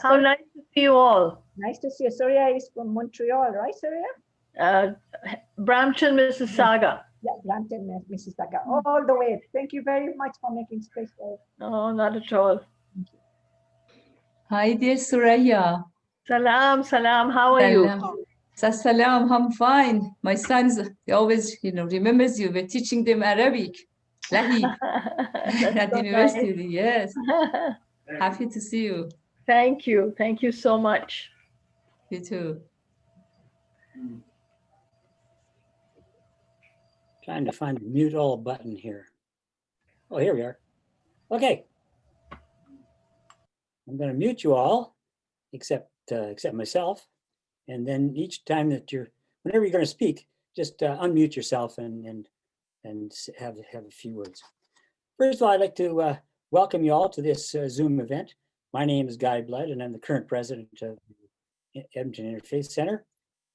How nice to see you all. Nice to see you. Surya is from Montreal, right, Surya? Brampton, Mississauga. Yeah, Brampton, Mississauga, all the way. Thank you very much for making space for us. No, not at all. Thank you. Hi, dear Suraya. Salam, salam. How are you? Salam, I'm fine. My sons, he always, remembers you. We're teaching them Arabic. Lahi. At so university, nice. yes. Happy to see you. Thank you. Thank you so much. You too. Trying to find the mute all button here. Oh, here we are. Okay. I'm going to mute you all, except myself. And then each time that whenever you're going to speak, just unmute yourself and have a few words. First of all, I'd like to welcome you all to this Zoom event. My name is Guy Blood, and I'm the current president of the Edmonton Interfaith Center,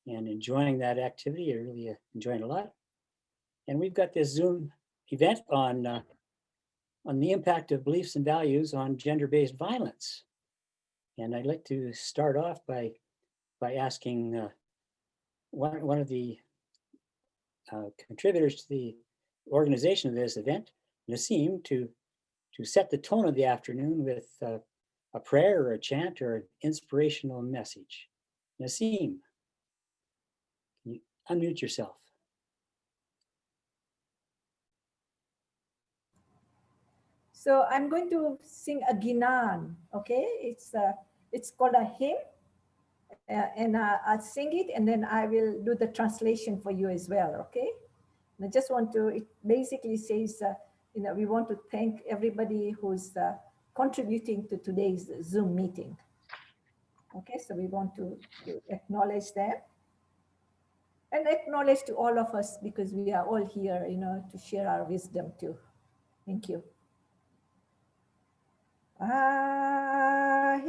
and enjoying that activity. I really enjoying it a lot. And we've got this Zoom event on the impact of beliefs and values on gender-based violence. And I'd like to start off by asking one of the contributors to the organization of this event, Nassim, to set the tone of the afternoon with a prayer or a chant or an inspirational message. Nassim, can you unmute yourself? So I'm going to sing a Ginan, okay? It's called a hymn, and I'll sing it, and then I will do the translation for you as well, okay? And I just want to, it basically says, we want to thank everybody who's contributing to today's Zoom meeting. Okay, so we want to acknowledge them and acknowledge to all of us, because we are all here, to share our wisdom too. Thank you. Ahe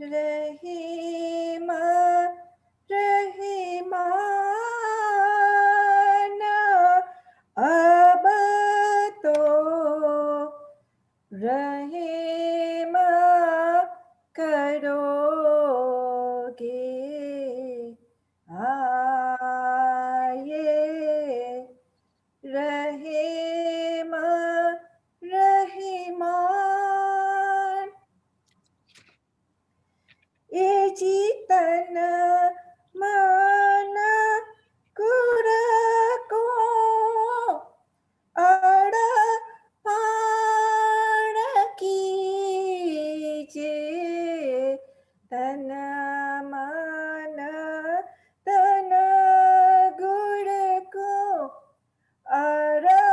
Rahima Rahimana Abato Rahima Karoge Aye Rahima Rahiman Ejitana Mana Kurako Ada Paraki Je Tana Mana Tana Gurako Ara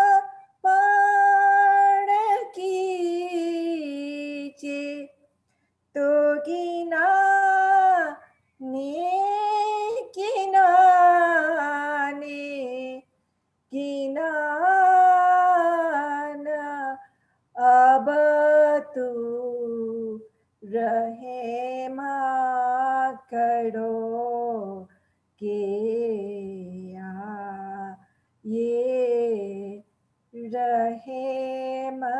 Paraki Je Togina Nikina Ni Ginana Abatu Rahema Karo Gea Ye Rahema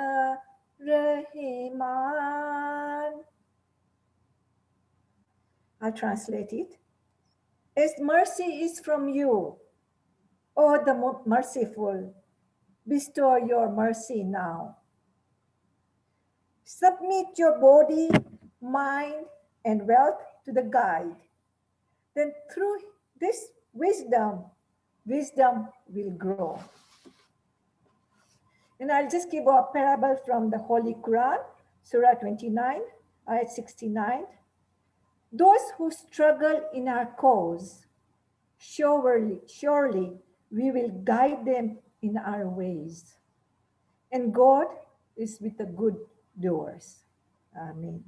Rahiman. I'll translate it. As mercy is from you, O the merciful, bestow your mercy now. Submit your body, mind, and wealth to the guide. Then through this wisdom will grow. And I'll just give a parable from the Holy Quran, Surah 29, ayat 69. Those who struggle in our cause, surely we will guide them in our ways. And God is with the good doers. Amen.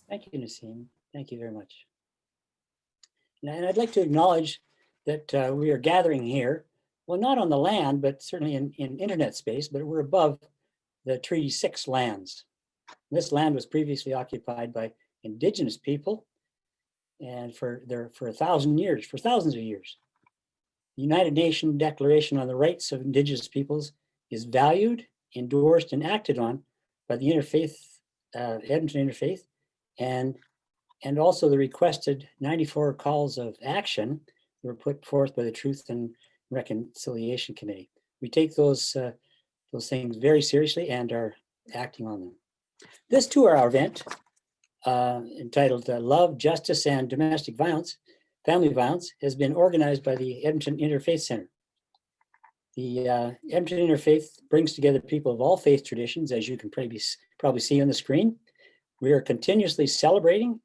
Thank you, Nassim. Thank you very much. And I'd like to acknowledge that we are gathering here, well, not on the land, but certainly in internet space, but we're above the Treaty 6 lands. This land was previously occupied by Indigenous people, and for thousands of years. The United Nations Declaration on the Rights of Indigenous Peoples is valued, endorsed, and acted on by the Interfaith, Edmonton Interfaith, and also the requested 94 calls of action that were put forth by the Truth and Reconciliation Committee. We take those things very seriously and are acting on them. This 2-hour event entitled Love, Justice, and Domestic Violence, Family Violence, has been organized by the Edmonton Interfaith Center. The Edmonton Interfaith brings together people of all faith traditions, as you can probably see on the screen. We are continuously celebrating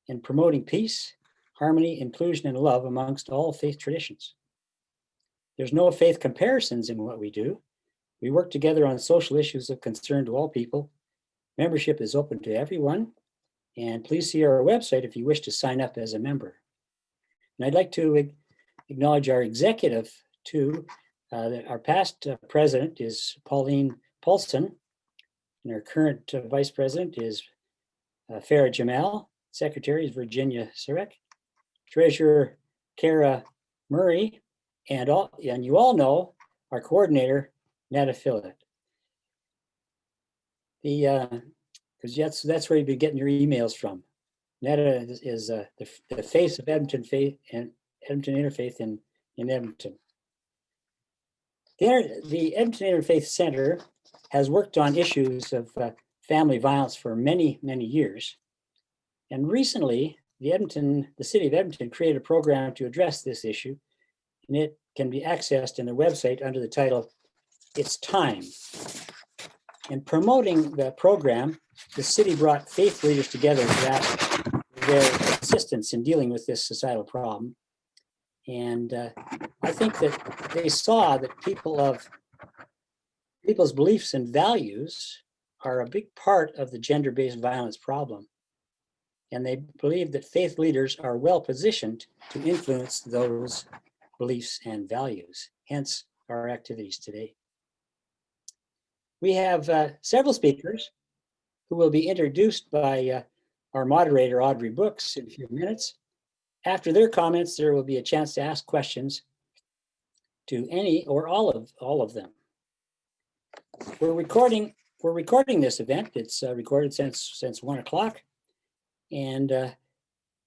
and promoting peace, harmony, inclusion, and love amongst all faith traditions. There's no faith comparisons in what we do. We work together on social issues of concern to all people. Membership is open to everyone, and please see our website if you wish to sign up as a member. And I'd like to acknowledge our executive too. Our past president is Pauline Paulson, and our current vice president is Farah Jamal. Secretary is Virginia Sarek. Treasurer Kara Murray, and you all know our coordinator Netta Phillip. Because that's where you've been getting your emails from. Netta is the face of Edmonton Faith and Edmonton Interfaith in Edmonton. The Edmonton Interfaith Center has worked on issues of family violence for many, many years. And recently, the city of Edmonton created a program to address this issue, and it can be accessed in their website under the title, It's Time. In promoting the program, the city brought faith leaders together to ask their assistance in dealing with this societal problem. And I think that they saw that people's beliefs and values are a big part of the gender-based violence problem. And they believe that faith leaders are well positioned to influence those beliefs and values, hence our activities today. We have several speakers who will be introduced by our moderator, Audrey Brooks, in a few minutes. After their comments, there will be a chance to ask questions to any or all of them. We're recording this event. It's recorded since 1 o'clock. And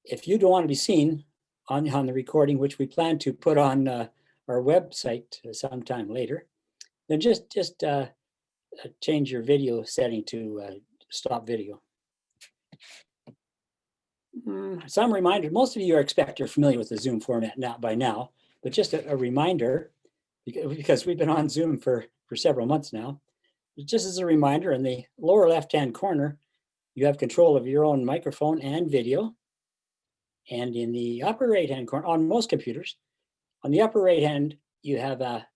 if you don't want to be seen on the recording, which we plan to put on our website sometime later, then just change your video setting to stop video. Some reminder, most of you are familiar with the Zoom format by now, but just a reminder, because we've been on Zoom for several months now, just as a reminder, in the lower left-hand corner, you have control of your own microphone and video. And in the upper right-hand corner, on most computers, on the upper right-hand, you have a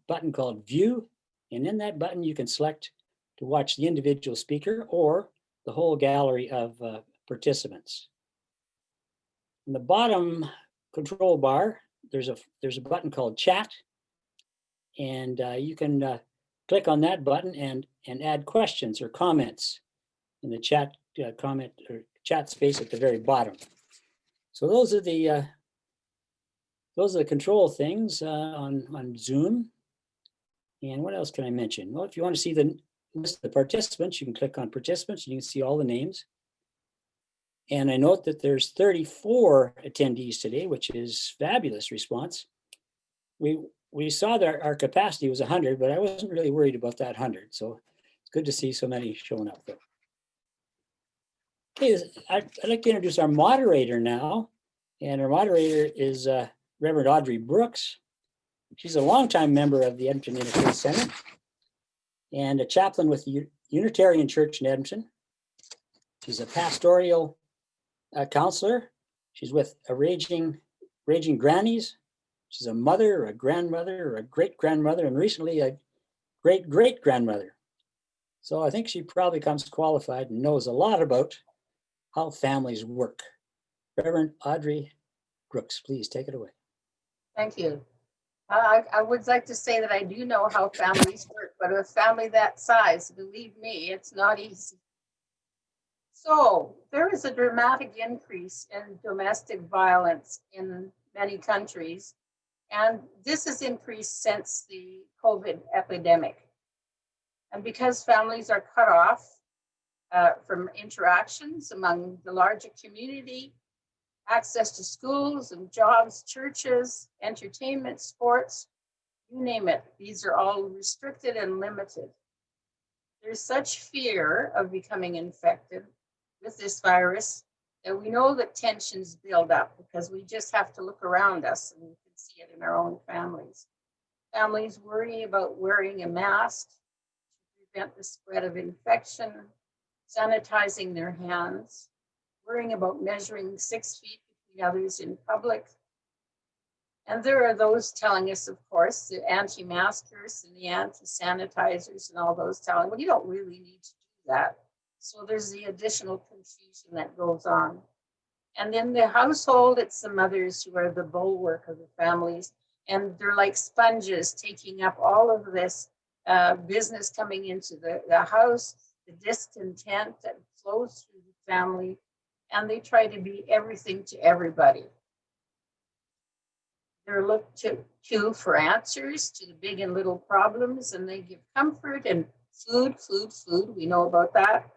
button called View. And in that button, you can select to watch the individual speaker or the whole gallery of participants. In the bottom control bar, there's a button called Chat. And you can click on that button and add questions or comments in the chat comment or chat space at the very bottom. So those are the control things on Zoom. And what else can I mention? Well, if you want to see the list of the participants, you can click on participants and you can see all the names. And I note that there's 34 attendees today, which is fabulous response. We saw that our capacity was 100, but I wasn't really worried about that 100. So it's good to see so many showing up there. Okay, I'd like to introduce our moderator now. And our moderator is Reverend Audrey Brooks. She's a longtime member of the Edmonton Interfaith Center and a chaplain with the Unitarian Church in Edmonton. She's a pastoral counselor. She's with a Raging Grannies. She's a mother, a grandmother, or a great-grandmother, and recently a great-great-grandmother. So I think she probably comes qualified and knows a lot about how families work. Reverend Audrey Brooks, please take it away. Thank you. I would like to say that I do know how families work, but a family that size, believe me, it's not easy. So there is a dramatic increase in domestic violence in many countries, and this has increased since the COVID epidemic. And because families are cut off from interactions among the larger community, access to schools and jobs, churches, entertainment, sports, you name it, these are all restricted and limited. There's such fear of becoming infected with this virus that we know that tensions build up, because we just have to look around us and we can see it in our own families. Families worry about wearing a mask to prevent the spread of infection, sanitizing their hands, worrying about measuring 6 feet between others in public. And there are those telling us, of course, the anti-maskers and the anti-sanitizers and all those telling, well, you don't really need to do that. So there's the additional confusion that goes on. And in the household, it's the mothers who are the bulwark of the families. And they're like sponges taking up all of this business coming into the house, the discontent that flows through the family. And they try to be everything to everybody. They're looked to for answers to the big and little problems, and they give comfort and food. We know about that.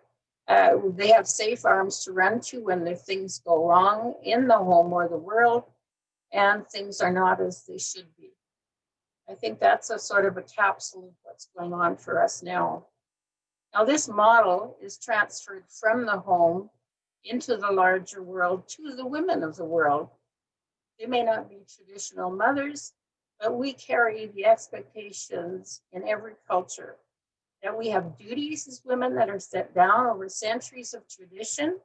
They have safe arms to run to when the things go wrong in the home or the world, and things are not as they should be. I think that's a sort of a capsule of what's going on for us now. Now, this model is transferred from the home into the larger world to the women of the world. They may not be traditional mothers, but we carry the expectations in every culture that we have duties as women that are set down over centuries of tradition,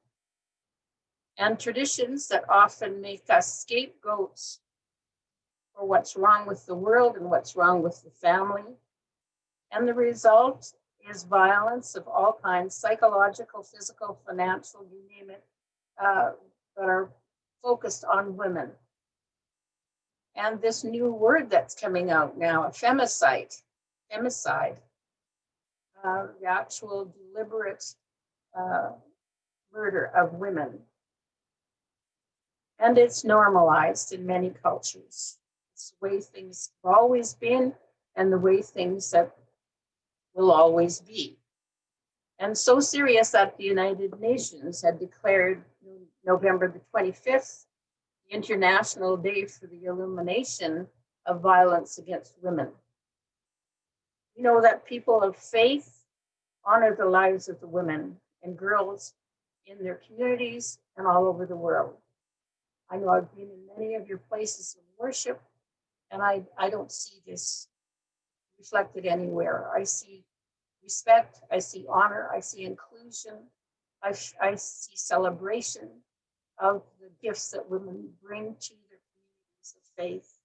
and traditions that often make us scapegoats for what's wrong with the world and what's wrong with the family. And the result is violence of all kinds, psychological, physical, financial, you name it, that are focused on women. And this new word that's coming out now, femicide, the actual deliberate murder of women. And it's normalized in many cultures. It's the way things have always been and the way things that will always be. And so serious that the United Nations had declared November the 25th, the International Day for the Elimination of Violence Against Women. We know that people of faith honor the lives of the women and girls in their communities and all over the world. I know I've been in many of your places of worship, and I don't see this reflected anywhere. I see respect, I see honor, I see inclusion, I see celebration of the gifts that women bring to their communities of faith.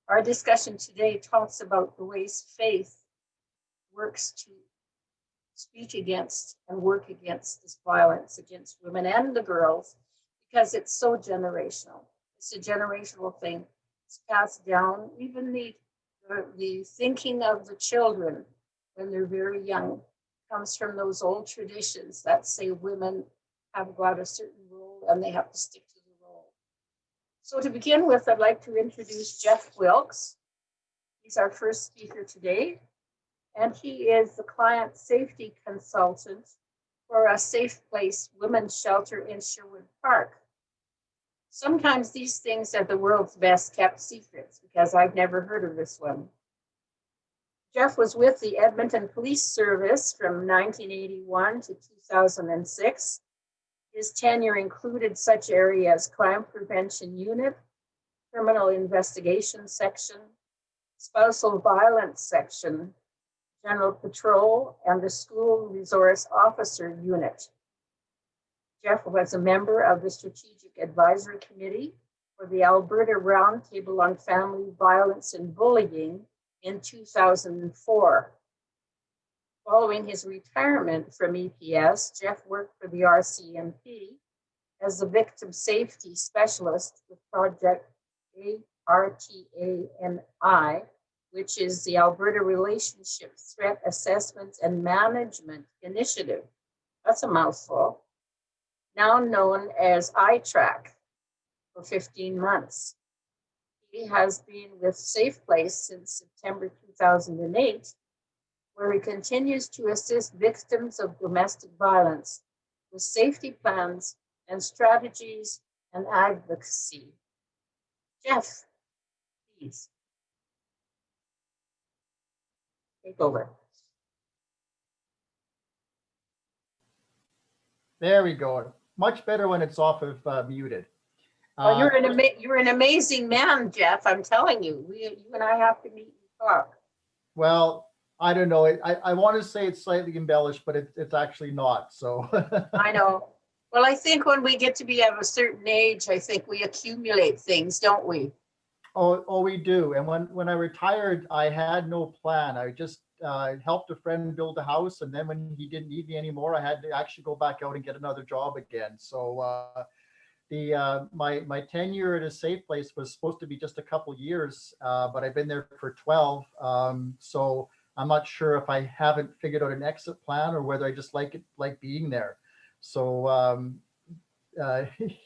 Our discussion today talks about the ways faith works to speak against and work against this violence against women and the girls, because it's so generational. It's a generational thing. It's passed down. Even the thinking of the children when they're very young comes from those old traditions that say women have got a certain role and they have to stick to the role. So to begin with, I'd like to introduce Jeff Wilkes. He's our first speaker today, and he is the client safety consultant for a Safe Place women's shelter in Sherwood Park. Sometimes these things are the world's best kept secrets, because I've never heard of this one. Jeff was with the Edmonton Police Service from 1981 to 2006. His tenure included such areas as Crime Prevention Unit, Criminal Investigation Section, Spousal Violence Section, General Patrol, and the School Resource Officer Unit. Jeff was a member of the Strategic Advisory Committee for the Alberta Roundtable on Family Violence and Bullying in 2004. Following his retirement from EPS, Jeff worked for the RCMP as a victim safety specialist with Project ARTANI, which is the Alberta Relationship Threat Assessment and Management Initiative. That's a mouthful. Now known as ITRAC, for 15 months. He has been with Safe Place since September 2008 where he continues to assist victims of domestic violence with safety plans and strategies and advocacy. Jeff, please take over. There we go. Much better when it's off of muted. Well, you're an amazing man, Jeff. I'm telling you. You and I have to meet and talk. Well, I don't know. I want to say it's slightly embellished, but it's actually not. So I know. Well, I think when we get to be of a certain age, I think we accumulate things, don't we? oh, we do. And when I retired, I had no plan. I just helped a friend build a house, and then when he didn't need me anymore, I had to actually go back out and get another job again. So my tenure at a safe place was supposed to be just a couple years, but I've been there for 12. So I'm not sure if I haven't figured out an exit plan or whether I just like being there. So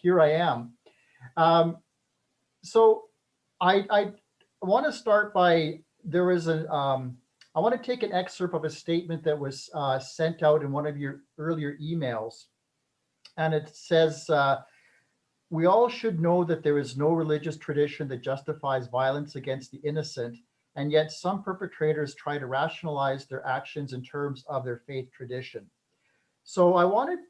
here I am. So I want to start by, there is I want to take an excerpt of a statement that was sent out in one of your earlier emails. And it says, we all should know that there is no religious tradition that justifies violence against the innocent, and yet some perpetrators try to rationalize their actions in terms of their faith tradition. So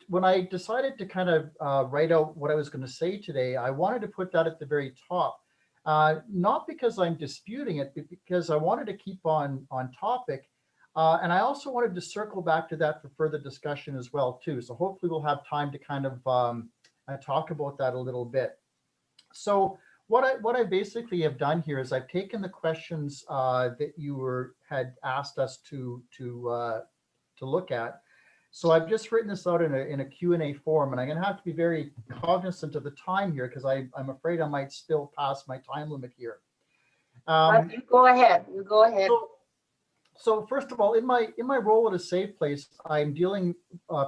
when I decided to kind of write out what I was going to say today, I wanted to put that at the very top, not because I'm disputing it, but because I wanted to keep on topic. And I also wanted to circle back to that for further discussion as well, too. So hopefully we'll have time to kind of talk about that a little bit. So what I basically have done here is I've taken the questions that you had asked us to look at. So I've just written this out in a Q&A form, and I'm going to have to be very cognizant of the time here because I'm afraid I might still pass my time limit here. You go ahead. You go ahead. So first of all, in my role at a safe place, I'm dealing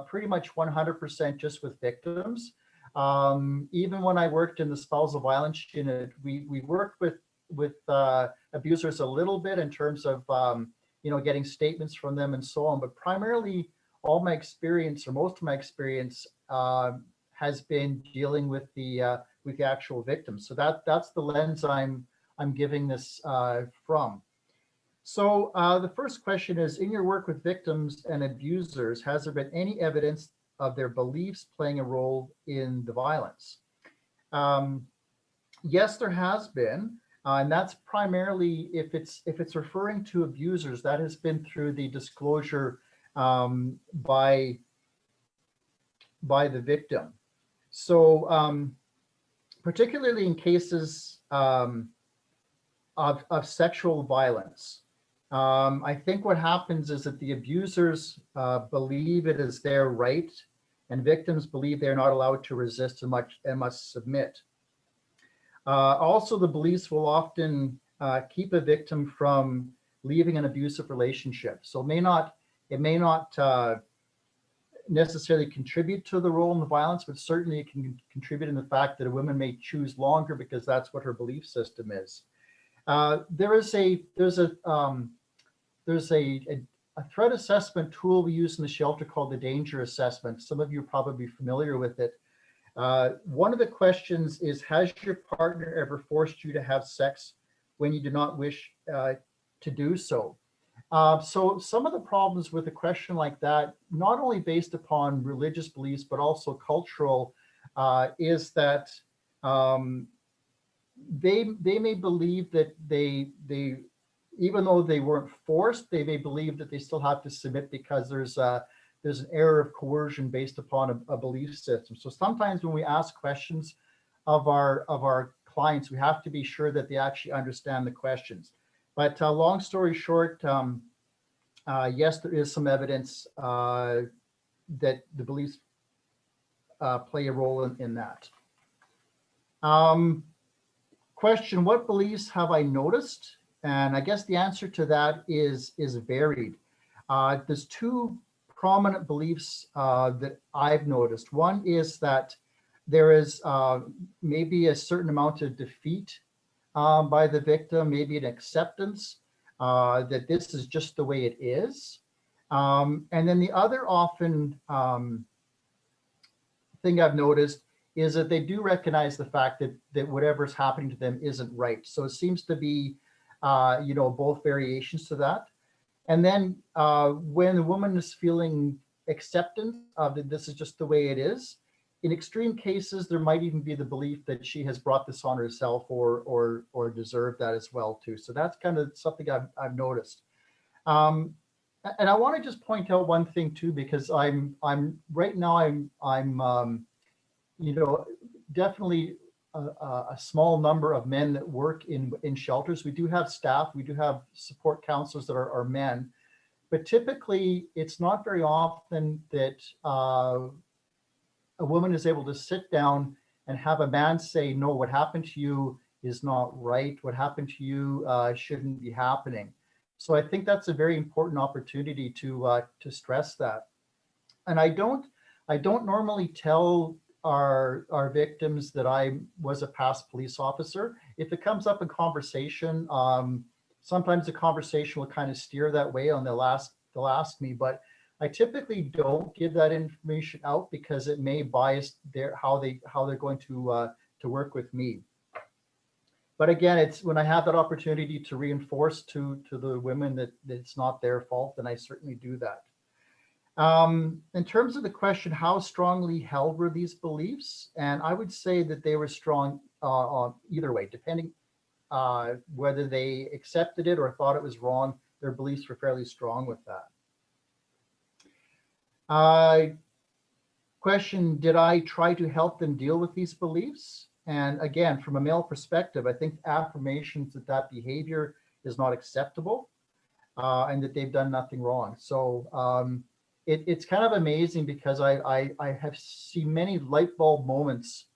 pretty much 100% just with victims. Even when I worked in the spousal violence unit, we worked with abusers a little bit in terms of getting statements from them and so on. But primarily, all my experience, or most of my experience, has been dealing with the actual victims. So that's the lens I'm giving this from. So the first question is, in your work with victims and abusers, has there been any evidence of their beliefs playing a role in the violence? Yes, there has been, and that's primarily if it's referring to abusers, that has been through the disclosure by the victim. So particularly in cases of sexual violence, I think what happens is that the abusers believe it is their right, and victims believe they're not allowed to resist and must submit. Also, the beliefs will often keep a victim from leaving an abusive relationship. So it may not necessarily contribute to the role in the violence, but certainly it can contribute in the fact that a woman may choose longer because that's what her belief system is. There's a threat assessment tool we use in the shelter called the danger assessment. Some of you are probably familiar with it. One of the questions is, has your partner ever forced you to have sex when you do not wish to do so? So some of the problems with a question like that, not only based upon religious beliefs, but also cultural, is that they may believe that they even though they weren't forced, they may believe that they still have to submit because there's an error of coercion based upon a belief system. So sometimes when we ask questions of our clients, we have to be sure that they actually understand the questions. But long story short, yes, there is some evidence that the beliefs play a role in that. Question, what beliefs have I noticed? And I guess the answer to that is varied. There's two prominent beliefs that I've noticed. One is that there is maybe a certain amount of defeat by the victim, maybe an acceptance that this is just the way it is. And then the other often thing I've noticed is that they do recognize the fact that whatever's happening to them isn't right. So it seems to be, both variations to that. And then when the woman is feeling acceptance of that this is just the way it is, in extreme cases, there might even be the belief that she has brought this on herself or deserved that as well too. So that's kind of something I've noticed. And I want to just point out one thing too, because I'm right now I'm definitely a small number of men that work in shelters. We do have staff, we do have support counselors that are men, but typically it's not very often that a woman is able to sit down and have a man say, no, what happened to you is not right. What happened to you shouldn't be happening. So I think that's a very important opportunity to stress that. And I don't normally tell our victims that I was a past police officer. If it comes up in conversation, sometimes the conversation will kind of steer that way and they'll ask me, but I typically don't give that information out because it may bias how they're going to work with me. But again, it's when I have that opportunity to reinforce to the women that it's not their fault, then I certainly do that. In terms of the question, how strongly held were these beliefs? And I would say that they were strong either way, depending whether they accepted it or thought it was wrong, their beliefs were fairly strong with that. Question, did I try to help them deal with these beliefs? And again, from a male perspective, I think affirmations that behavior is not acceptable and that they've done nothing wrong. So it's kind of amazing because I have seen many light bulb moments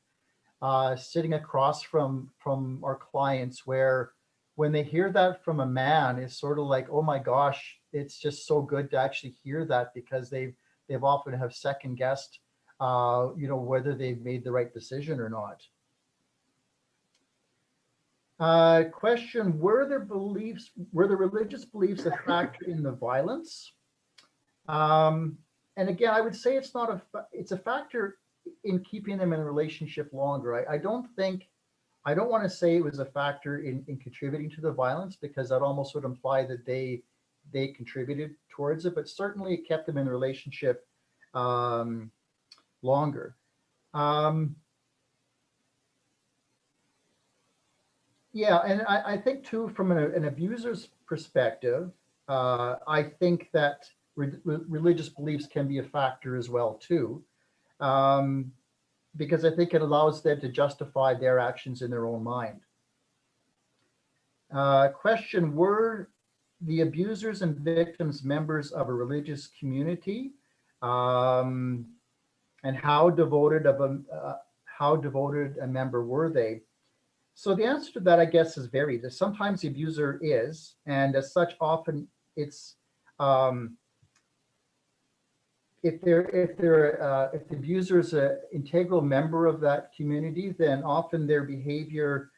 sitting across from our clients where when they hear that from a man, it's sort of like, oh my gosh, it's just so good to actually hear that because they've often have second guessed, whether they've made the right decision or not. Question, were the religious beliefs a factor in the violence? And again, I would say it's a factor in keeping them in a relationship longer. I don't want to say it was a factor in contributing to the violence because that almost would imply that they contributed towards it, but certainly it kept them in the relationship longer. Yeah, and I think too, from an abuser's perspective, I think that religious beliefs can be a factor as well too, because I think it allows them to justify their actions in their own mind. Question, were the abusers and victims members of a religious community? And how devoted a member were they? So the answer to that, I guess, is varied. Sometimes the abuser is, and as such, often it's if the abuser is an integral member of that community, then often their behavior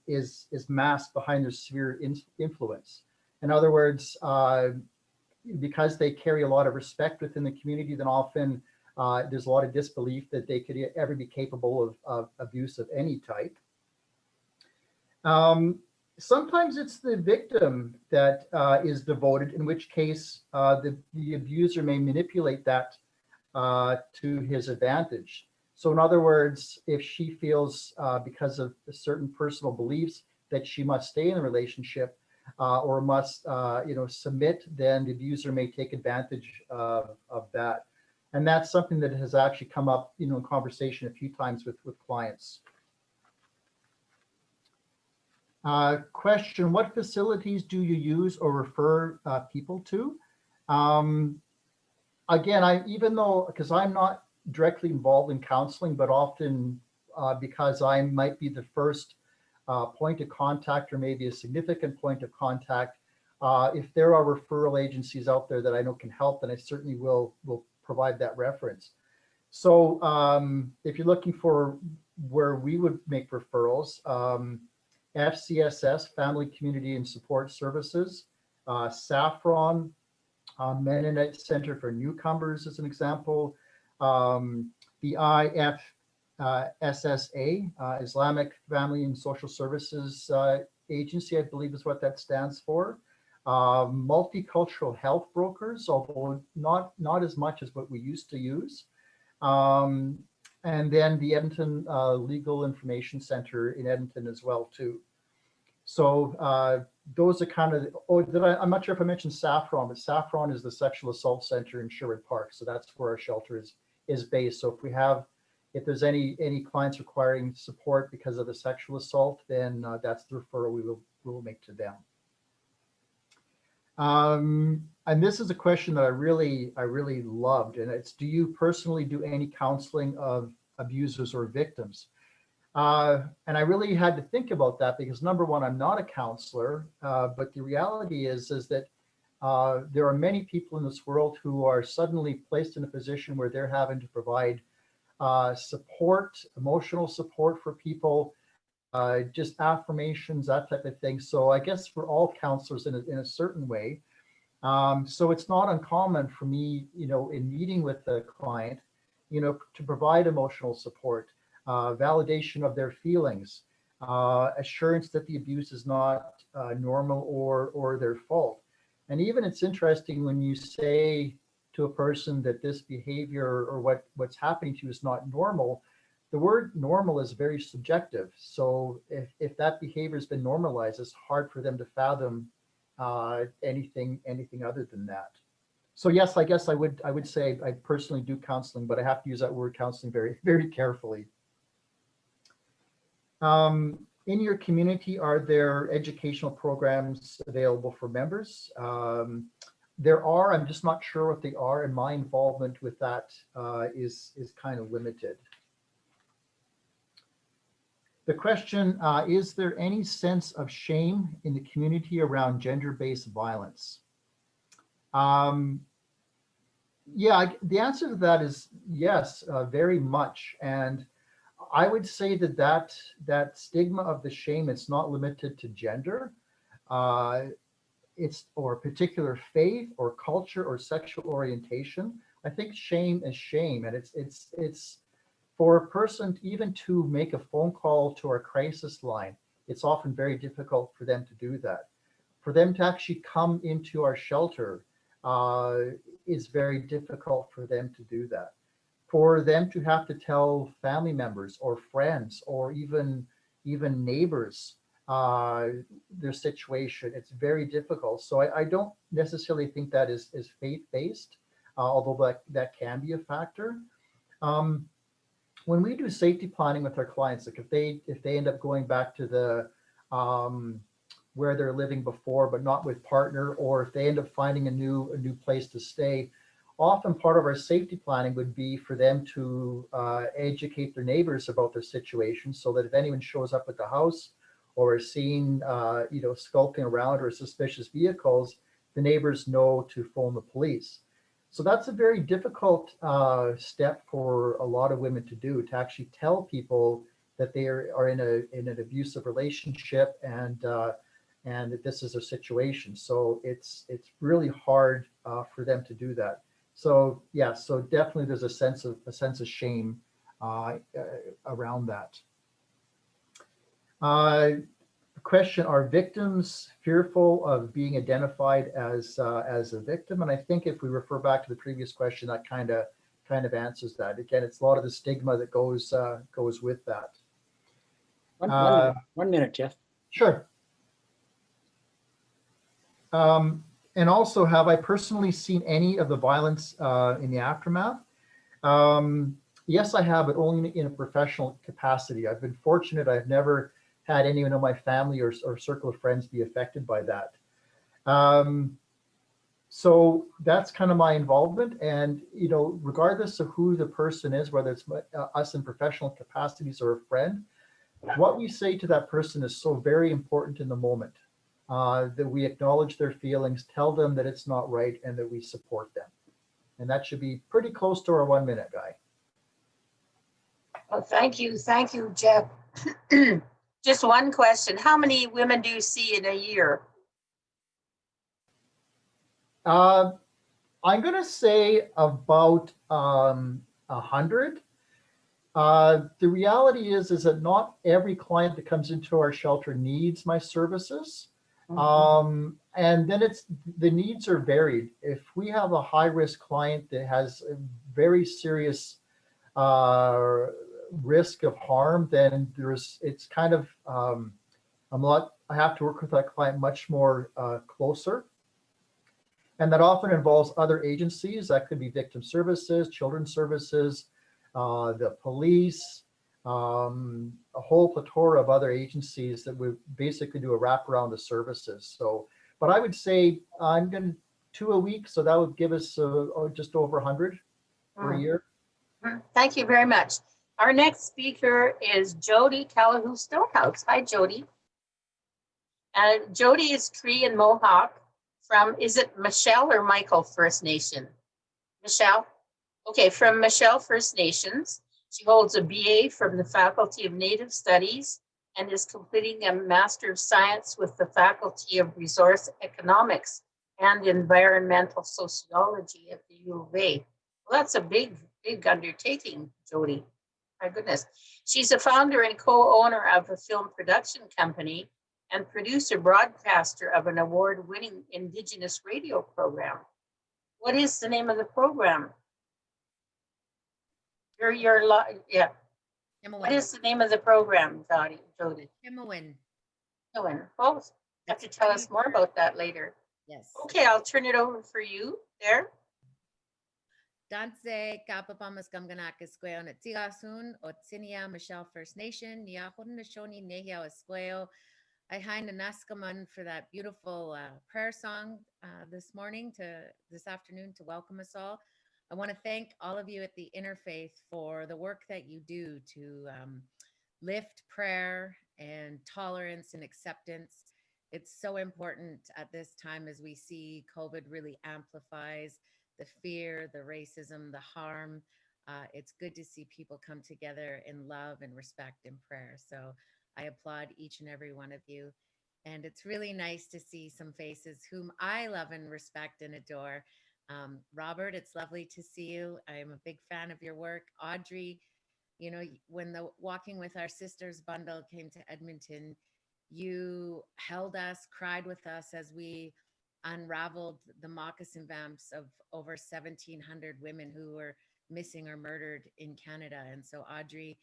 is masked behind their severe influence. In other words, because they carry a lot of respect within the community, then often there's a lot of disbelief that they could ever be capable of abuse of any type. Sometimes it's the victim that is devoted, in which case the abuser may manipulate that to his advantage. So in other words, if she feels because of certain personal beliefs that she must stay in a relationship or must submit, then the abuser may take advantage of that. And that's something that has actually come up in conversation a few times with clients. Question, what facilities do you use or refer people to? Again, because I'm not directly involved in counseling, but often because I might be the first point of contact or maybe a significant point of contact, if there are referral agencies out there that I know can help, then I certainly will provide that reference. So if you're looking for where we would make referrals, FCSS, Family, Community and Support Services, Saffron, Mennonite Center for Newcomers is an example. The IFSSA, Islamic Family and Social Services Agency, I believe is what that stands for. Multicultural health brokers, although not as much as what we used to use. And then the Edmonton Legal Information Center in Edmonton as well too. So those are kind of, I'm not sure if I mentioned Saffron, but Saffron is the Sexual Assault Center in Sherwood Park. So that's where our shelter is based. So if there's any clients requiring support because of the sexual assault, then that's the referral we will make to them. And this is a question that I really loved, and it's, do you personally do any counseling of abusers or victims? And I really had to think about that because number one, I'm not a counselor, but the reality is that there are many people in this world who are suddenly placed in a position where they're having to provide support, emotional support for people, just affirmations, that type of thing. So I guess we're all counselors in a certain way. So it's not uncommon for me, in meeting with the client, to provide emotional support, validation of their feelings, assurance that the abuse is not normal or their fault. And even it's interesting when you say to a person that this behavior or what's happening to you is not normal, the word normal is very subjective. So if that behavior has been normalized, it's hard for them to fathom anything other than that. So yes, I guess I would say I personally do counseling, but I have to use that word counseling very, very carefully. In your community, are there educational programs available for members? There are, I'm just not sure what they are, and my involvement with that is kind of limited. The question, is there any sense of shame in the community around gender-based violence? Yeah, the answer to that is yes, very much. And I would say that stigma of the shame, it's not limited to gender. It's or particular faith or culture or sexual orientation. I think shame is shame, and it's for a person even to make a phone call to our crisis line. It's often very difficult for them to do that. For them to actually come into our shelter is very difficult for them to do that. For them to have to tell family members or friends or even neighbors their situation, it's very difficult. So I don't necessarily think that is faith-based, although that can be a factor. When we do safety planning with our clients, like if they end up going back to the where they're living before, but not with partner, or if they end up finding a new place to stay, often part of our safety planning would be for them to educate their neighbors about their situation, so that if anyone shows up at the house or is seen, skulking around or suspicious vehicles, the neighbors know to phone the police. So that's a very difficult step for a lot of women to do, to actually tell people that they are in an abusive relationship and that this is their situation. So it's really hard for them to do that. So yeah, so definitely there's a sense of shame around that. Question: are victims fearful of being identified as a victim? And I think if we refer back to the previous question, that kind of answers that. Again, it's a lot of the stigma that goes with that. One minute, Jeff. Sure. And also, have I personally seen any of the violence in the aftermath? Yes, I have, but only in a professional capacity. I've been fortunate. I've never had anyone in my family or circle of friends be affected by that. So that's kind of my involvement. And, regardless of who the person is, whether it's us in professional capacities or a friend, what we say to that person is so very important in the moment, that we acknowledge their feelings, tell them that it's not right, and that we support them. And that should be pretty close to our 1 minute, Guy. Well, thank you, Jeff. Just one question. How many women do you see in a year? I'm gonna say about 100. The reality is that not every client that comes into our shelter needs my services. And then the needs are varied. If we have a high risk client that has a very serious risk of harm, then it's kind of, I have to work with that client much more closer. And that often involves other agencies. That could be victim services, children's services, the police, a whole plethora of other agencies that would basically do a wraparound of services. So, but I would say I'm going to 2 a week. So that would give us just over 100 per year. Thank you very much. Our next speaker is Jody Calahoo Stonehouse. Hi, Jody. Jody is Cree and Mohawk from, is it Michelle or Michael First Nation? Michelle? Okay, from Michelle First Nations. She holds a BA from the Faculty of Native Studies and is completing a Master of Science with the Faculty of Resource Economics and Environmental Sociology at the U of A. Well, that's a big undertaking, Jody. My goodness. She's a founder and co-owner of a film production company and producer broadcaster of an award-winning Indigenous radio program. What is the name of the program? Yeah. What is the name of the program, Jody? Himawin. Oh, you have to tell us more about that later. Yes. Okay, I'll turn it over for you there. Danse kapapamas kamganak esqueo na tigasun o tsinia Michelle First Nation nia hodnashoni nehia esqueo. I hind Naskaman for that beautiful prayer song this afternoon to welcome us all. I want to thank all of you at the Interfaith for the work that you do to lift prayer and tolerance and acceptance. It's so important at this time as we see COVID really amplifies the fear, the racism, the harm. It's good to see people come together in love and respect and prayer. So I applaud each and every one of you. And it's really nice to see some faces whom I love and respect and adore. Robert, it's lovely to see you. I am a big fan of your work. Audrey, you know, when the Walking with Our Sisters bundle came to Edmonton, you held us, cried with us as we unraveled the moccasin vamps of over 1,700 women who were missing or murdered in Canada. And so, Audrey,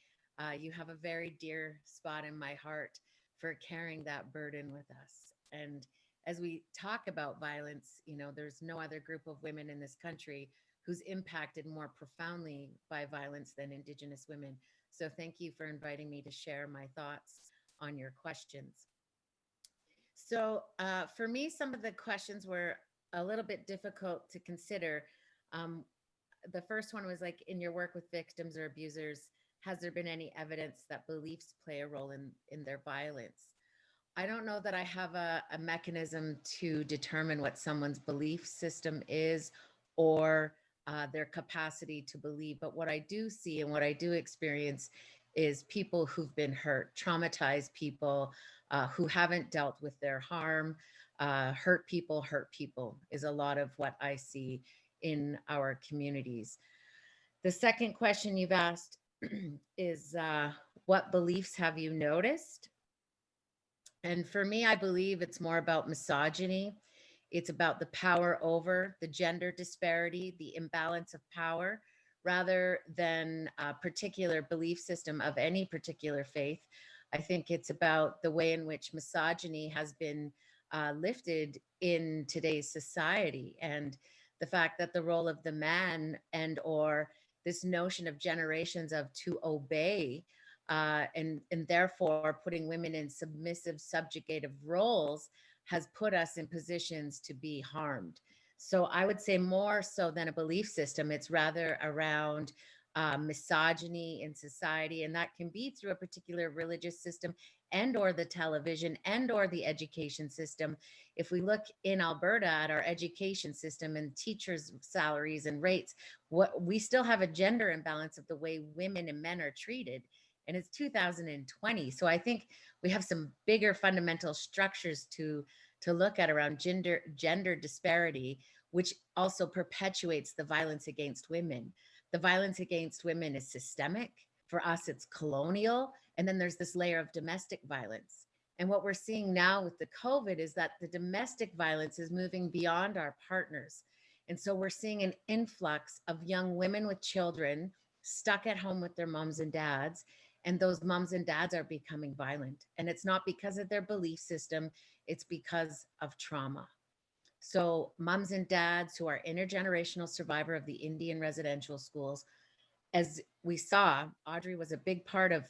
you have a very dear spot in my heart for carrying that burden with us. And as we talk about violence, you know, there's no other group of women in this country who's impacted more profoundly by violence than Indigenous women. So thank you for inviting me to share my thoughts on your questions. So for me, some of the questions were a little bit difficult to consider. The first one was like, in your work with victims or abusers, has there been any evidence that beliefs play a role in their violence? I don't know that I have a mechanism to determine what someone's belief system is or their capacity to believe. But what I do see and what I do experience is people who've been hurt, traumatized people who haven't dealt with their harm. Hurt people is a lot of what I see in our communities. The second question you've asked is what beliefs have you noticed? And for me, I believe it's more about misogyny. It's about the power over, the gender disparity, the imbalance of power, rather than a particular belief system of any particular faith. I think it's about the way in which misogyny has been lifted in today's society, and the fact that the role of the man and or this notion of generations of to obey and therefore putting women in submissive, subjugative roles has put us in positions to be harmed. So I would say more so than a belief system, it's rather around misogyny in society, and that can be through a particular religious system and or the television and or the education system. If we look in Alberta at our education system and teachers' salaries and rates, we still have a gender imbalance of the way women and men are treated. And it's 2020. So I think we have some bigger fundamental structures to look at around gender disparity, which also perpetuates the violence against women. The violence against women is systemic. For us, it's colonial. And then there's this layer of domestic violence. And what we're seeing now with the COVID is that the domestic violence is moving beyond our partners. And so we're seeing an influx of young women with children stuck at home with their moms and dads. And those moms and dads are becoming violent. And it's not because of their belief system, it's because of trauma. So moms and dads who are intergenerational survivor of the Indian residential schools, as we saw, Audrey was a big part of,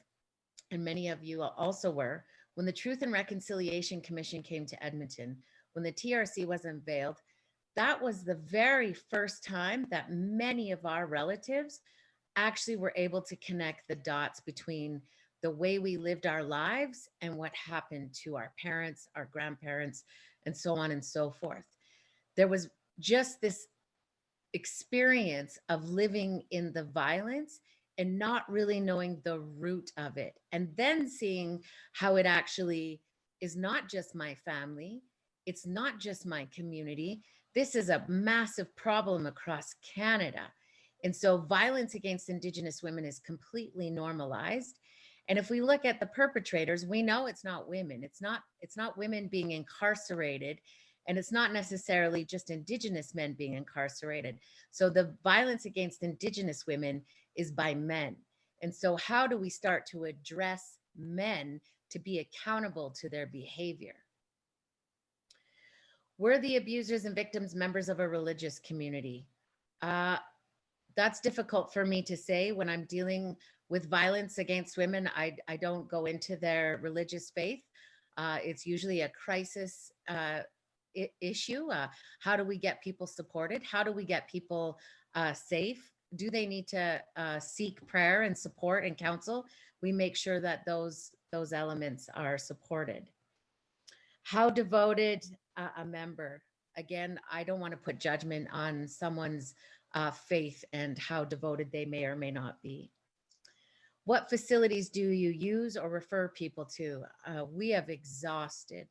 and many of you also were, when the Truth and Reconciliation Commission came to Edmonton, when the TRC was unveiled, that was the very first time that many of our relatives actually were able to connect the dots between the way we lived our lives and what happened to our parents, our grandparents, and so on and so forth. There was just this experience of living in the violence and not really knowing the root of it, and then seeing how it actually is not just my family, it's not just my community. This is a massive problem across Canada. And so violence against Indigenous women is completely normalized. And if we look at the perpetrators, we know it's not women. It's not women being incarcerated, and it's not necessarily just Indigenous men being incarcerated. So the violence against Indigenous women is by men. And so how do we start to address men to be accountable to their behavior? Were the abusers and victims members of a religious community? That's difficult for me to say. When I'm dealing with violence against women, I don't go into their religious faith. It's usually a crisis issue. How do we get people supported? How do we get people safe? Do they need to seek prayer and support and counsel? We make sure that those elements are supported. How devoted a member? Again, I don't want to put judgment on someone's faith and how devoted they may or may not be. What facilities do you use or refer people to? We have exhausted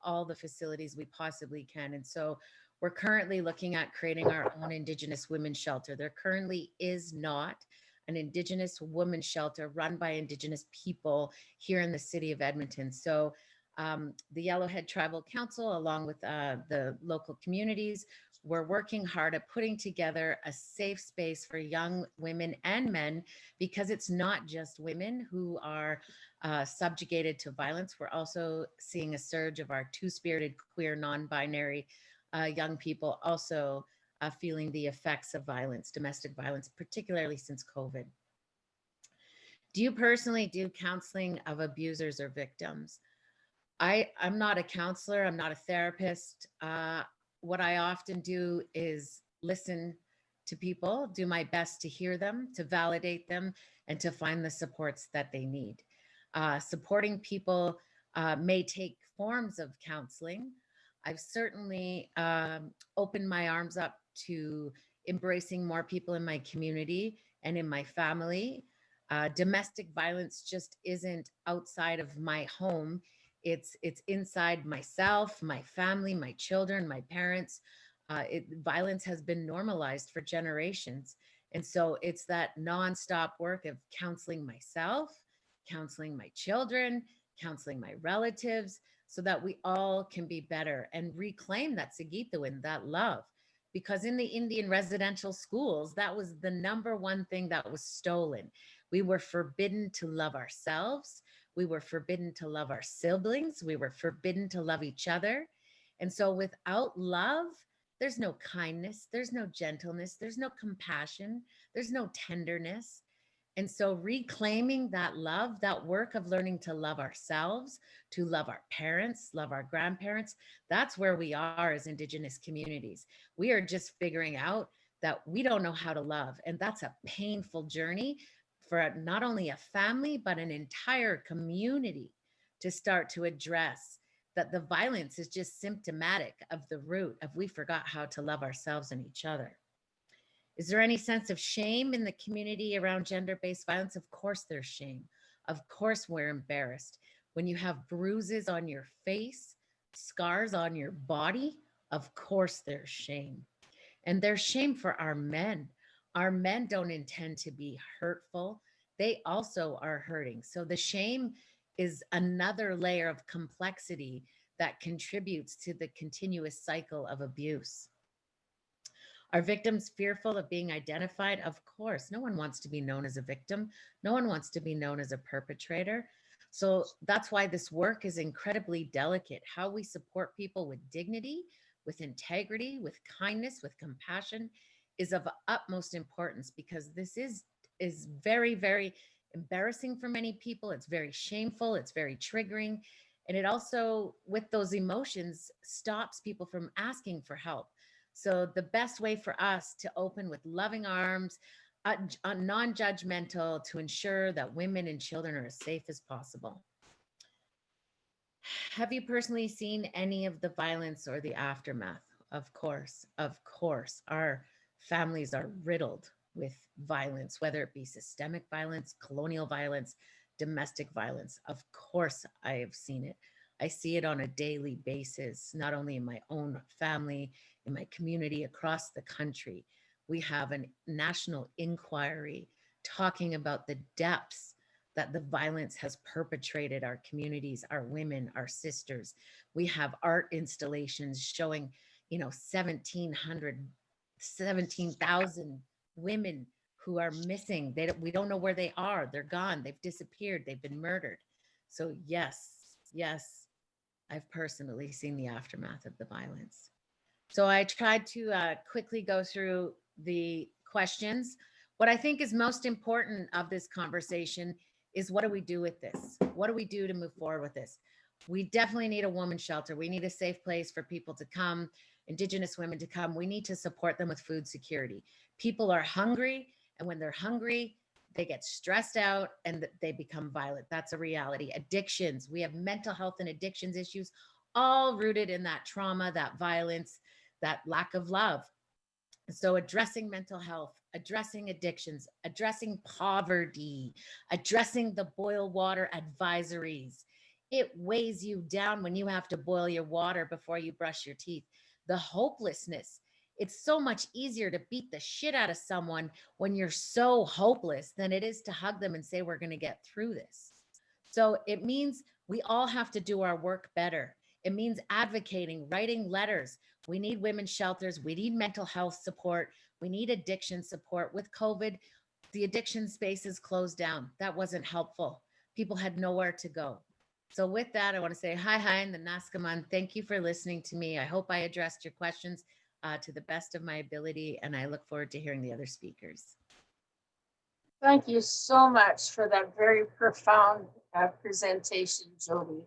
all the facilities we possibly can. And so we're currently looking at creating our own Indigenous women's shelter. There currently is not an Indigenous women's shelter run by Indigenous people here in the city of Edmonton. So the Yellowhead Tribal Council, along with the local communities, we're working hard at putting together a safe space for young women and men, because it's not just women who are subjugated to violence. We're also seeing a surge of our two-spirited, queer, non-binary young people also feeling the effects of violence, domestic violence, particularly since COVID. Do you personally do counseling of abusers or victims? I'm not a counselor. I'm not a therapist. What I often do is listen to people, do my best to hear them, to validate them, and to find the supports that they need. Supporting people may take forms of counseling. I've certainly opened my arms up to embracing more people in my community and in my family. Domestic violence just isn't outside of my home. It's inside myself, my family, my children, my parents. Violence has been normalized for generations. And so it's that nonstop work of counseling myself, counseling my children, counseling my relatives, so that we all can be better and reclaim that Sigitawin, that love. Because in the Indian residential schools, that was the number one thing that was stolen. We were forbidden to love ourselves. We were forbidden to love our siblings. We were forbidden to love each other. And so without love, there's no kindness, there's no gentleness, there's no compassion, there's no tenderness. And so reclaiming that love, that work of learning to love ourselves, to love our parents, love our grandparents, that's where we are as Indigenous communities. We are just figuring out that we don't know how to love. And that's a painful journey for not only a family, but an entire community to start to address that the violence is just symptomatic of the root of we forgot how to love ourselves and each other. Is there any sense of shame in the community around gender-based violence? Of course there's shame. Of course we're embarrassed. When you have bruises on your face, scars on your body, Of course, there's shame. And there's shame for our men. Our men don't intend to be hurtful. They also are hurting. So the shame is another layer of complexity that contributes to the continuous cycle of abuse. Are victims fearful of being identified? Of course. No one wants to be known as a victim. No one wants to be known as a perpetrator. So that's why this work is incredibly delicate. How we support people with dignity, with integrity, with kindness, with compassion is of utmost importance, because this is very, very embarrassing for many people. It's very shameful. It's very triggering. And it also, with those emotions, stops people from asking for help. So the best way for us to open with loving arms, non-judgmental, to ensure that women and children are as safe as possible. Have you personally seen any of the violence or the aftermath? Of course, our families are riddled with violence, whether it be systemic violence, colonial violence, domestic violence. Of course, I have seen it. I see it on a daily basis, not only in my own family, in my community, across the country. We have a national inquiry talking about the depths that the violence has perpetrated our communities, our women, our sisters. We have art installations showing, 17,000 women who are missing. We don't know where they are. They're gone. They've disappeared. They've been murdered. So yes, I've personally seen the aftermath of the violence. So I tried to quickly go through the questions. What I think is most important of this conversation is, what do we do with this? What do we do to move forward with this? We definitely need a women's shelter. We need a safe place for people to come, Indigenous women to come. We need to support them with food security. People are hungry, and when they're hungry, they get stressed out and they become violent. That's a reality. Addictions. We have mental health and addictions issues, all rooted in that trauma, that violence, that lack of love. So addressing mental health, addressing addictions, addressing poverty, addressing the boil water advisories. It weighs you down when you have to boil your water before you brush your teeth. The hopelessness. It's so much easier to beat the shit out of someone when you're so hopeless than it is to hug them and say, we're going to get through this. So it means we all have to do our work better. It means advocating, writing letters. We need women's shelters. We need mental health support. We need addiction support. With COVID, the addiction spaces closed down. That wasn't helpful. People had nowhere to go. So with that, I want to say hi in the Naskaman. Thank you for listening to me. I hope I addressed your questions to the best of my ability, and I look forward to hearing the other speakers. Thank you so much for that very profound presentation, Jody.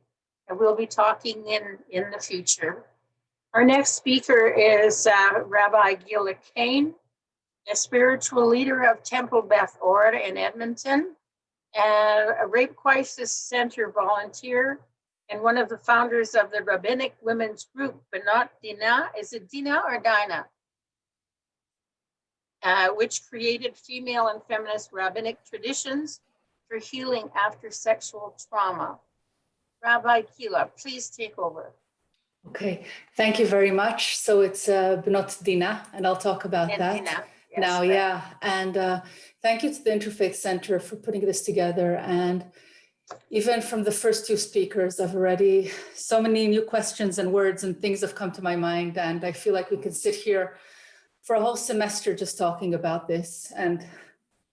And we'll be talking in the future. Our next speaker is Rabbi Gila Kane, a spiritual leader of Temple Beth Ora in Edmonton, and a Rape Crisis Center volunteer, and one of the founders of the Rabbinic Women's Group, B'nai Dinah. Is it Dinah or Dinah? Which created female and feminist rabbinic traditions for healing after sexual trauma. Rabbi Gila, please take over. Okay, thank you very much. So it's B'nai Dinah, and I'll talk about that Dinah. Yes, now. right. Yeah, and thank you to the Interfaith Center for putting this together. And even from the first two speakers, I've already, so many new questions and words and things have come to my mind, and I feel like we could sit here for a whole semester just talking about this and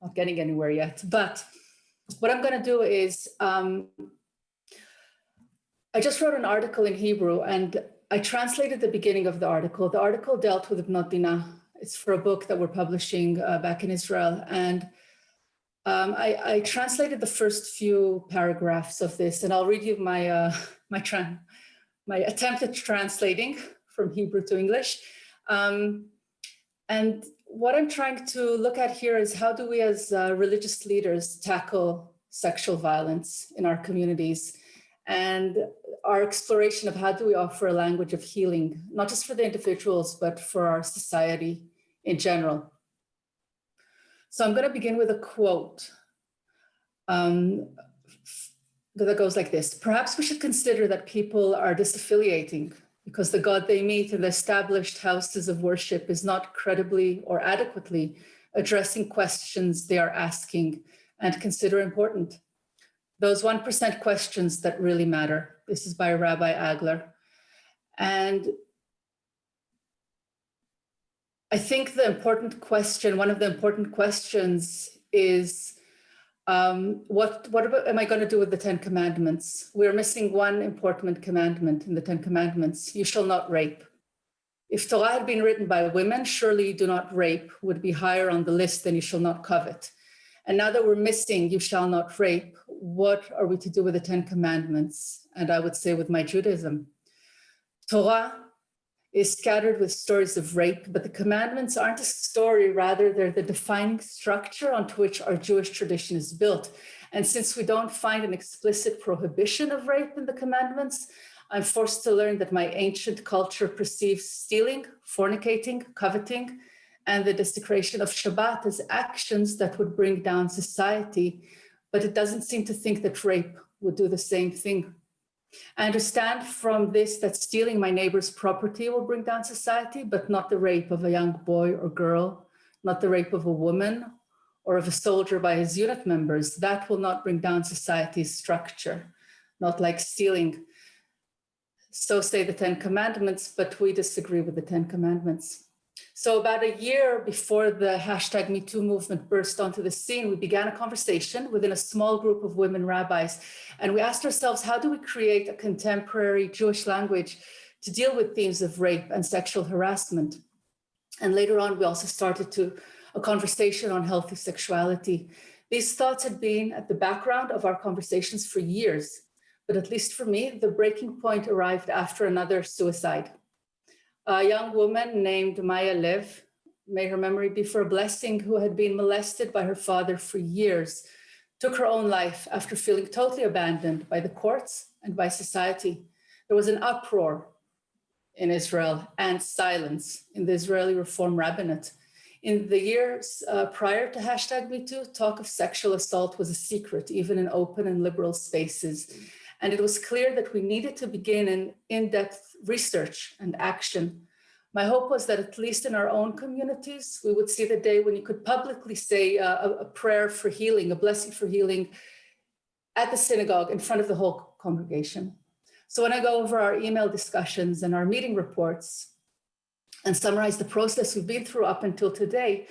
not getting anywhere yet. But what I'm going to do is, I just wrote an article in Hebrew, and I translated the beginning of the article. The article dealt with B'nai Dinah. It's for a book that we're publishing back in Israel. And I translated the first few paragraphs of this, and I'll read you my attempt at translating from Hebrew to English. And what I'm trying to look at here is, how do we as religious leaders tackle sexual violence in our communities? And our exploration of how do we offer a language of healing, not just for the individuals, but for our society in general. So I'm going to begin with a quote that goes like this. Perhaps we should consider that people are disaffiliating because the God they meet in the established houses of worship is not credibly or adequately addressing questions they are asking and consider important. Those 1% questions that really matter. This is by Rabbi Agler. And I think the important question, one of the important questions is, what am I going to do with the 10 commandments? We're missing one important commandment in the 10 commandments. You shall not rape. If Torah had been written by women, surely you do not rape would be higher on the list than you shall not covet. And now that we're missing you shall not rape, what are we to do with the 10 commandments? And I would say with my Judaism. Torah is scattered with stories of rape, but the commandments aren't a story, rather they're the defining structure onto which our Jewish tradition is built. And since we don't find an explicit prohibition of rape in the commandments, I'm forced to learn that my ancient culture perceives stealing, fornicating, coveting, and the desecration of Shabbat as actions that would bring down society, but it doesn't seem to think that rape would do the same thing. I understand from this that stealing my neighbor's property will bring down society, but not the rape of a young boy or girl, not the rape of a woman or of a soldier by his unit members. That will not bring down society's structure, not like stealing. So say the 10 commandments, but we disagree with the 10 commandments. So about a year before the hashtag #MeToo movement burst onto the scene, we began a conversation within a small group of women rabbis. And we asked ourselves, how do we create a contemporary Jewish language to deal with themes of rape and sexual harassment? And later on, we also started a conversation on healthy sexuality. These thoughts had been at the background of our conversations for years, but at least for me, the breaking point arrived after another suicide. A young woman named Maya Lev, may her memory be for a blessing, who had been molested by her father for years, took her own life after feeling totally abandoned by the courts and by society. There was an uproar in Israel and silence in the Israeli Reform Rabbinate. In the years prior to hashtag #MeToo, talk of sexual assault was a secret, even in open and liberal spaces. And it was clear that we needed to begin an in-depth research and action. My hope was that at least in our own communities, we would see the day when you could publicly say a prayer for healing, a blessing for healing at the synagogue in front of the whole congregation. So when I go over our email discussions and our meeting reports and summarize the process we've been through up until today,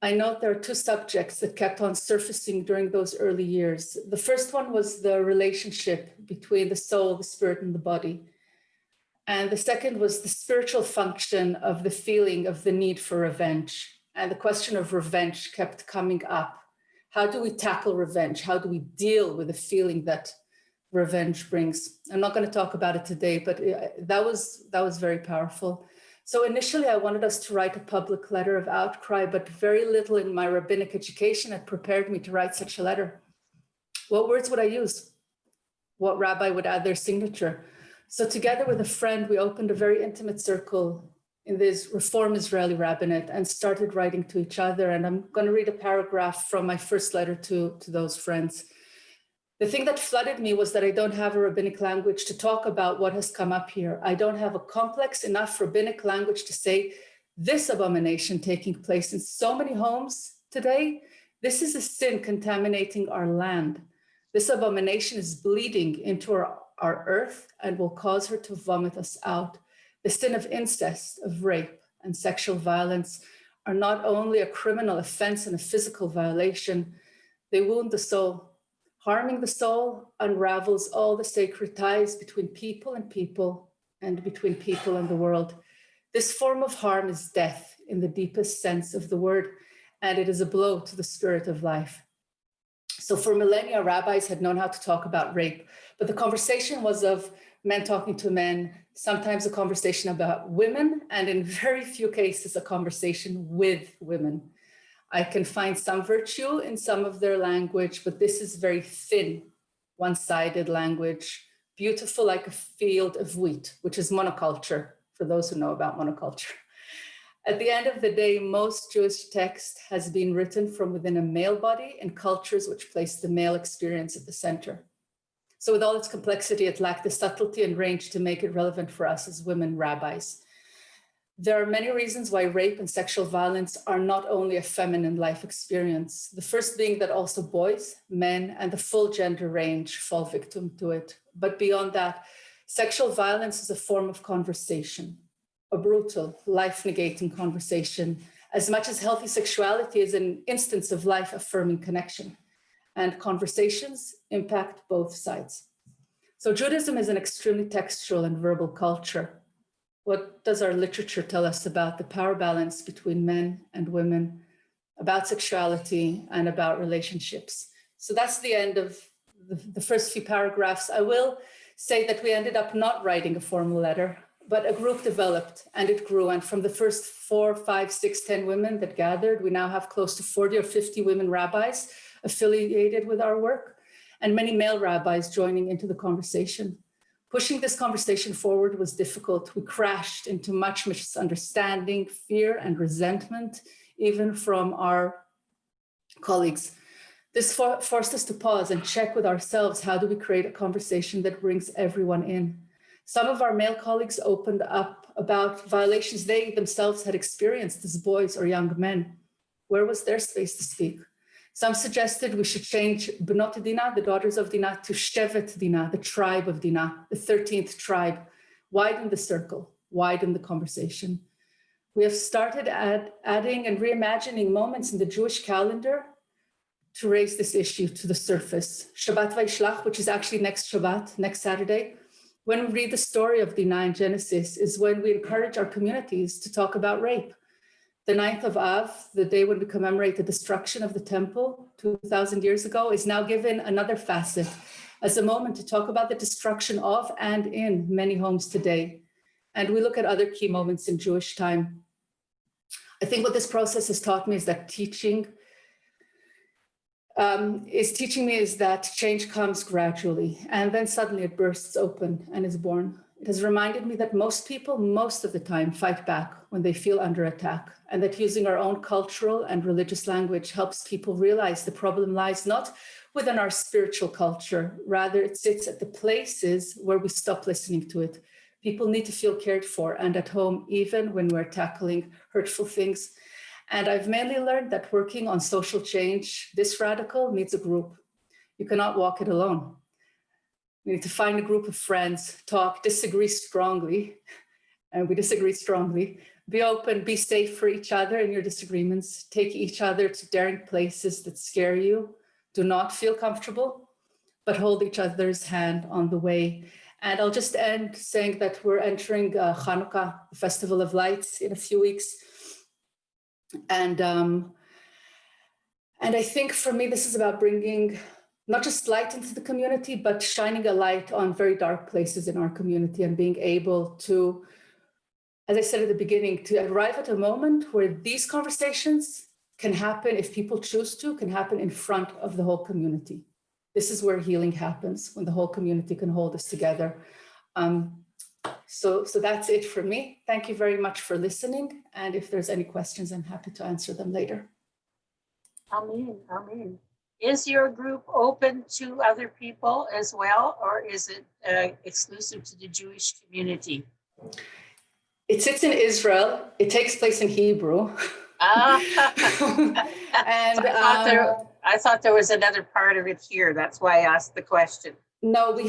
I note there are two subjects that kept on surfacing during those early years. The first one was the relationship between the soul, the spirit, and the body. And the second was the spiritual function of the feeling of the need for revenge. And the question of revenge kept coming up. How do we tackle revenge? How do we deal with the feeling that revenge brings? I'm not going to talk about it today, but that was very powerful. So initially, I wanted us to write a public letter of outcry, but very little in my rabbinic education had prepared me to write such a letter. What words would I use? What rabbi would add their signature? So together with a friend, we opened a very intimate circle in this Reform Israeli Rabbinate and started writing to each other. And I'm going to read a paragraph from my first letter to those friends. The thing that flooded me was that I don't have a rabbinic language to talk about what has come up here. I don't have a complex enough rabbinic language to say this abomination taking place in so many homes today. This is a sin contaminating our land. This abomination is bleeding into our earth and will cause her to vomit us out. The sin of incest, of rape, and sexual violence are not only a criminal offense and a physical violation, they wound the soul. Harming the soul unravels all the sacred ties between people and between people and the world. This form of harm is death in the deepest sense of the word, and it is a blow to the spirit of life. So for millennia, rabbis had known how to talk about rape, but the conversation was of men talking to men, sometimes a conversation about women, and in very few cases, a conversation with women. I can find some virtue in some of their language, but this is very thin, one-sided language, beautiful like a field of wheat, which is monoculture, for those who know about monoculture. At the end of the day, most Jewish text has been written from within a male body in cultures which place the male experience at the center. So with all its complexity, it lacked the subtlety and range to make it relevant for us as women rabbis. There are many reasons why rape and sexual violence are not only a feminine life experience. The first being that also boys, men, and the full gender range fall victim to it. But beyond that, sexual violence is a form of conversation, a brutal, life-negating conversation, as much as healthy sexuality is an instance of life-affirming connection. And conversations impact both sides. So Judaism is an extremely textual and verbal culture. What does our literature tell us about the power balance between men and women, about sexuality, and about relationships? So that's the end of the first few paragraphs. I will say that we ended up not writing a formal letter, but a group developed and it grew. And from the first 4, 5, 6, 10 women that gathered, we now have close to 40 or 50 women rabbis affiliated with our work, and many male rabbis joining into the conversation. Pushing this conversation forward was difficult. We crashed into much misunderstanding, fear, and resentment, even from our colleagues. This forced us to pause and check with ourselves, how do we create a conversation that brings everyone in? Some of our male colleagues opened up about violations they themselves had experienced as boys or young men. Where was their space to speak? Some suggested we should change Bnot Dinah, the daughters of Dinah, to Shevet Dinah, the tribe of Dinah, the 13th tribe. Widen the circle, widen the conversation. We have started adding and reimagining moments in the Jewish calendar to raise this issue to the surface. Shabbat Vaishlach, which is actually next Shabbat, next Saturday, when we read the story of Dinah in Genesis, is when we encourage our communities to talk about rape. The 9th of Av, the day when we commemorate the destruction of the temple 2,000 years ago, is now given another facet as a moment to talk about the destruction of and in many homes today. And we look at other key moments in Jewish time. I think what this process has taught me is that teaching me is that change comes gradually, and then suddenly it bursts open and is born. It has reminded me that most people, most of the time, fight back when they feel under attack, and that using our own cultural and religious language helps people realize the problem lies not within our spiritual culture, rather it sits at the places where we stop listening to it. People need to feel cared for and at home, even when we're tackling hurtful things. And I've mainly learned that working on social change, this radical, needs a group. You cannot walk it alone. We need to find a group of friends, talk, disagree strongly, and we disagree strongly. Be open, be safe for each other in your disagreements. Take each other to daring places that scare you. Do not feel comfortable, but hold each other's hand on the way. And I'll just end saying that we're entering Hanukkah, the Festival of Lights, in a few weeks. And I think for me, this is about bringing not just light into the community, but shining a light on very dark places in our community and being able to, as I said at the beginning, to arrive at a moment where these conversations can happen, if people choose to, can happen in front of the whole community. This is where healing happens, when the whole community can hold us together. So that's it for me. Thank you very much for listening. And if there's any questions, I'm happy to answer them later. Amen, amen. Is your group open to other people as well, or is it exclusive to the Jewish community? It sits in Israel. It takes place in Hebrew. And I thought there was another part of it here. That's why I asked the question. No, we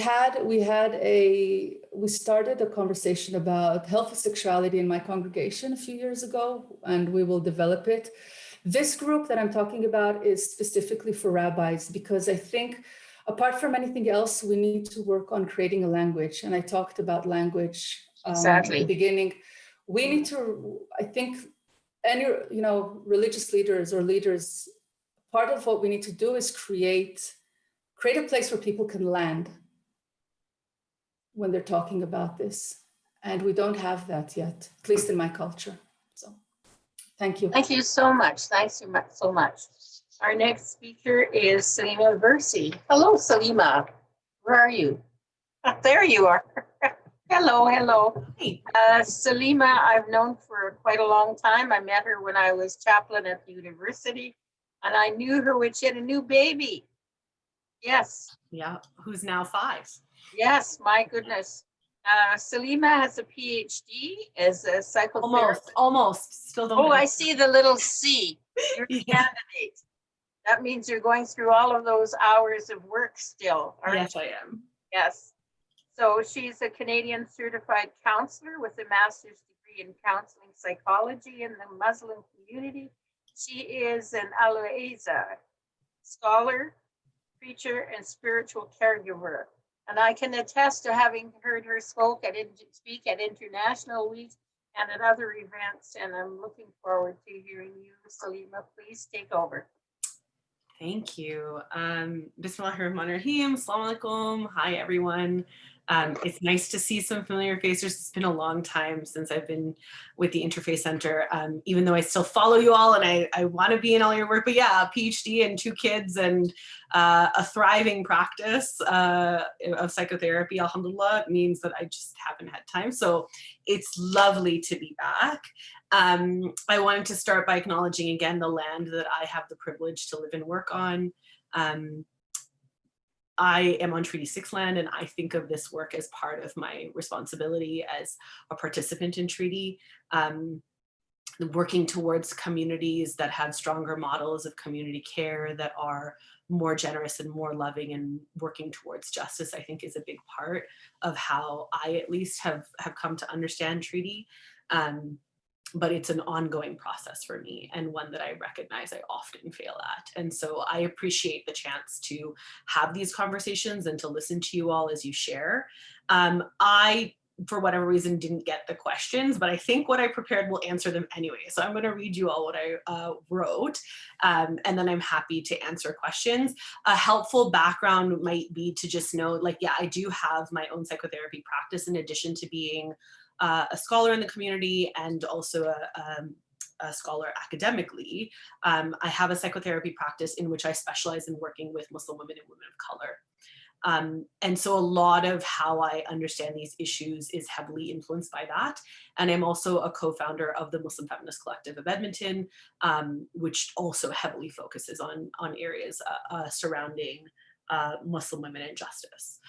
started a conversation about healthy sexuality in my congregation a few years ago, and we will develop it. This group that I'm talking about is specifically for rabbis, because I think apart from anything else, we need to work on creating a language. And I talked about language Exactly. at the beginning. We need to, I think, any, religious leaders or leaders, part of what we need to do is create a place where people can land when they're talking about this. And we don't have that yet, at least in my culture. So thank you. Thank you so much. Thanks so much. Our next speaker is Salima Versi. Hello, Salima. Where are you? There you are. Hello. Salima, I've known for quite a long time. I met her when I was chaplain at the university, and I knew her when she had a new baby. Yes, Yeah, who's now 5. yes, my goodness. Salima has a PhD as a psychotherapist. Almost. Still don't. Oh, have I it. see the little C. You're a Yeah. candidate. That means you're going through all of those hours of work still, aren't Yes, you? I am. Yes. So she's a Canadian certified counselor with a master's degree in counseling psychology in the Muslim community. She is an Al-Aiza scholar, preacher, and spiritual caregiver. And I can attest to having heard her speak at International Week and at other events. And I'm looking forward to hearing you, Salima. Please take over. Thank you. Bismillahirrahmanirrahim. Assalamu alaikum. Hi, everyone. It's nice to see some familiar faces. It's been a long time since I've been with the Interfaith Center, even though I still follow you all and I want to be in all your work. But yeah, a PhD and 2 kids and a thriving practice of psychotherapy, alhamdulillah, means that I just haven't had time. So it's lovely to be back. I wanted to start by acknowledging again the land that I have the privilege to live and work on. I am on Treaty 6 land, and I think of this work as part of my responsibility as a participant in Treaty, working towards communities that have stronger models of community care that are more generous and more loving, and working towards justice, I think, is a big part of how I at least have come to understand Treaty. But it's an ongoing process for me, and one that I recognize I often fail at. And so I appreciate the chance to have these conversations and to listen to you all as you share. I, for whatever reason, didn't get the questions, but I think what I prepared will answer them anyway. So I'm going to read you all what I wrote, and then I'm happy to answer questions. A helpful background might be to just know, like, yeah, I do have my own psychotherapy practice in addition to being a scholar in the community and also a scholar academically. I have a psychotherapy practice in which I specialize in working with Muslim women and women of color. And so a lot of how I understand these issues is heavily influenced by that. And I'm also a co-founder of the Muslim Feminist Collective of Edmonton, which also heavily focuses on areas surrounding Muslim women and justice.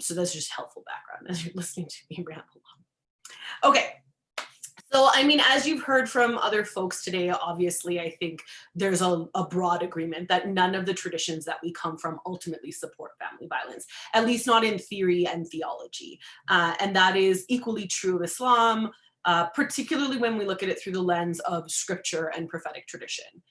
So that's just helpful background as you're listening to me ramble on. Okay, so I mean, as you've heard from other folks today, obviously, I think there's a broad agreement that none of the traditions that we come from ultimately support family violence, at least not in theory and theology. And that is equally true of Islam, particularly when we look at it through the lens of scripture and prophetic tradition.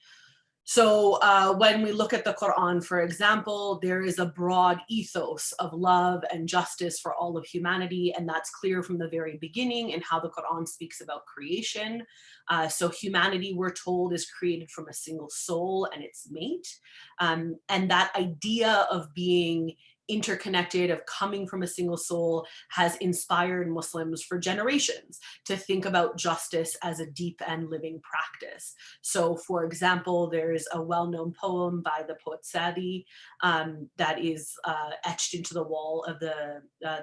So when we look at the Quran, for example, there is a broad ethos of love and justice for all of humanity, and that's clear from the very beginning in how the Quran speaks about creation. So humanity, we're told, is created from a single soul and its mate. And that idea of being interconnected, of coming from a single soul, has inspired Muslims for generations to think about justice as a deep and living practice. So for example, there's a well-known poem by the poet Sadi that is etched into the wall of the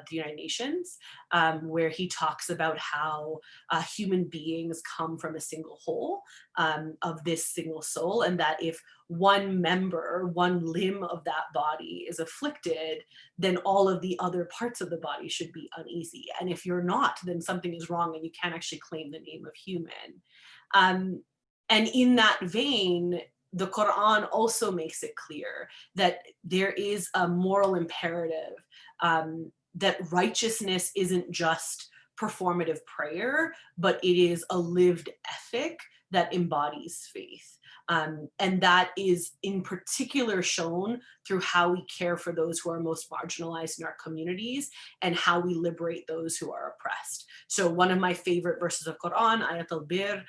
United Nations, where he talks about how human beings come from a single whole of this single soul, and that if one member, one limb of that body is afflicted, then all of the other parts of the body should be uneasy. And if you're not, then something is wrong and you can't actually claim the name of human. And in that vein, the Quran also makes it clear that there is a moral imperative, that righteousness isn't just performative prayer, but it is a lived ethic that embodies faith. And that is in particular shown through how we care for those who are most marginalized in our communities and how we liberate those who are oppressed. So one of my favorite verses of Quran, Ayat al-Bir,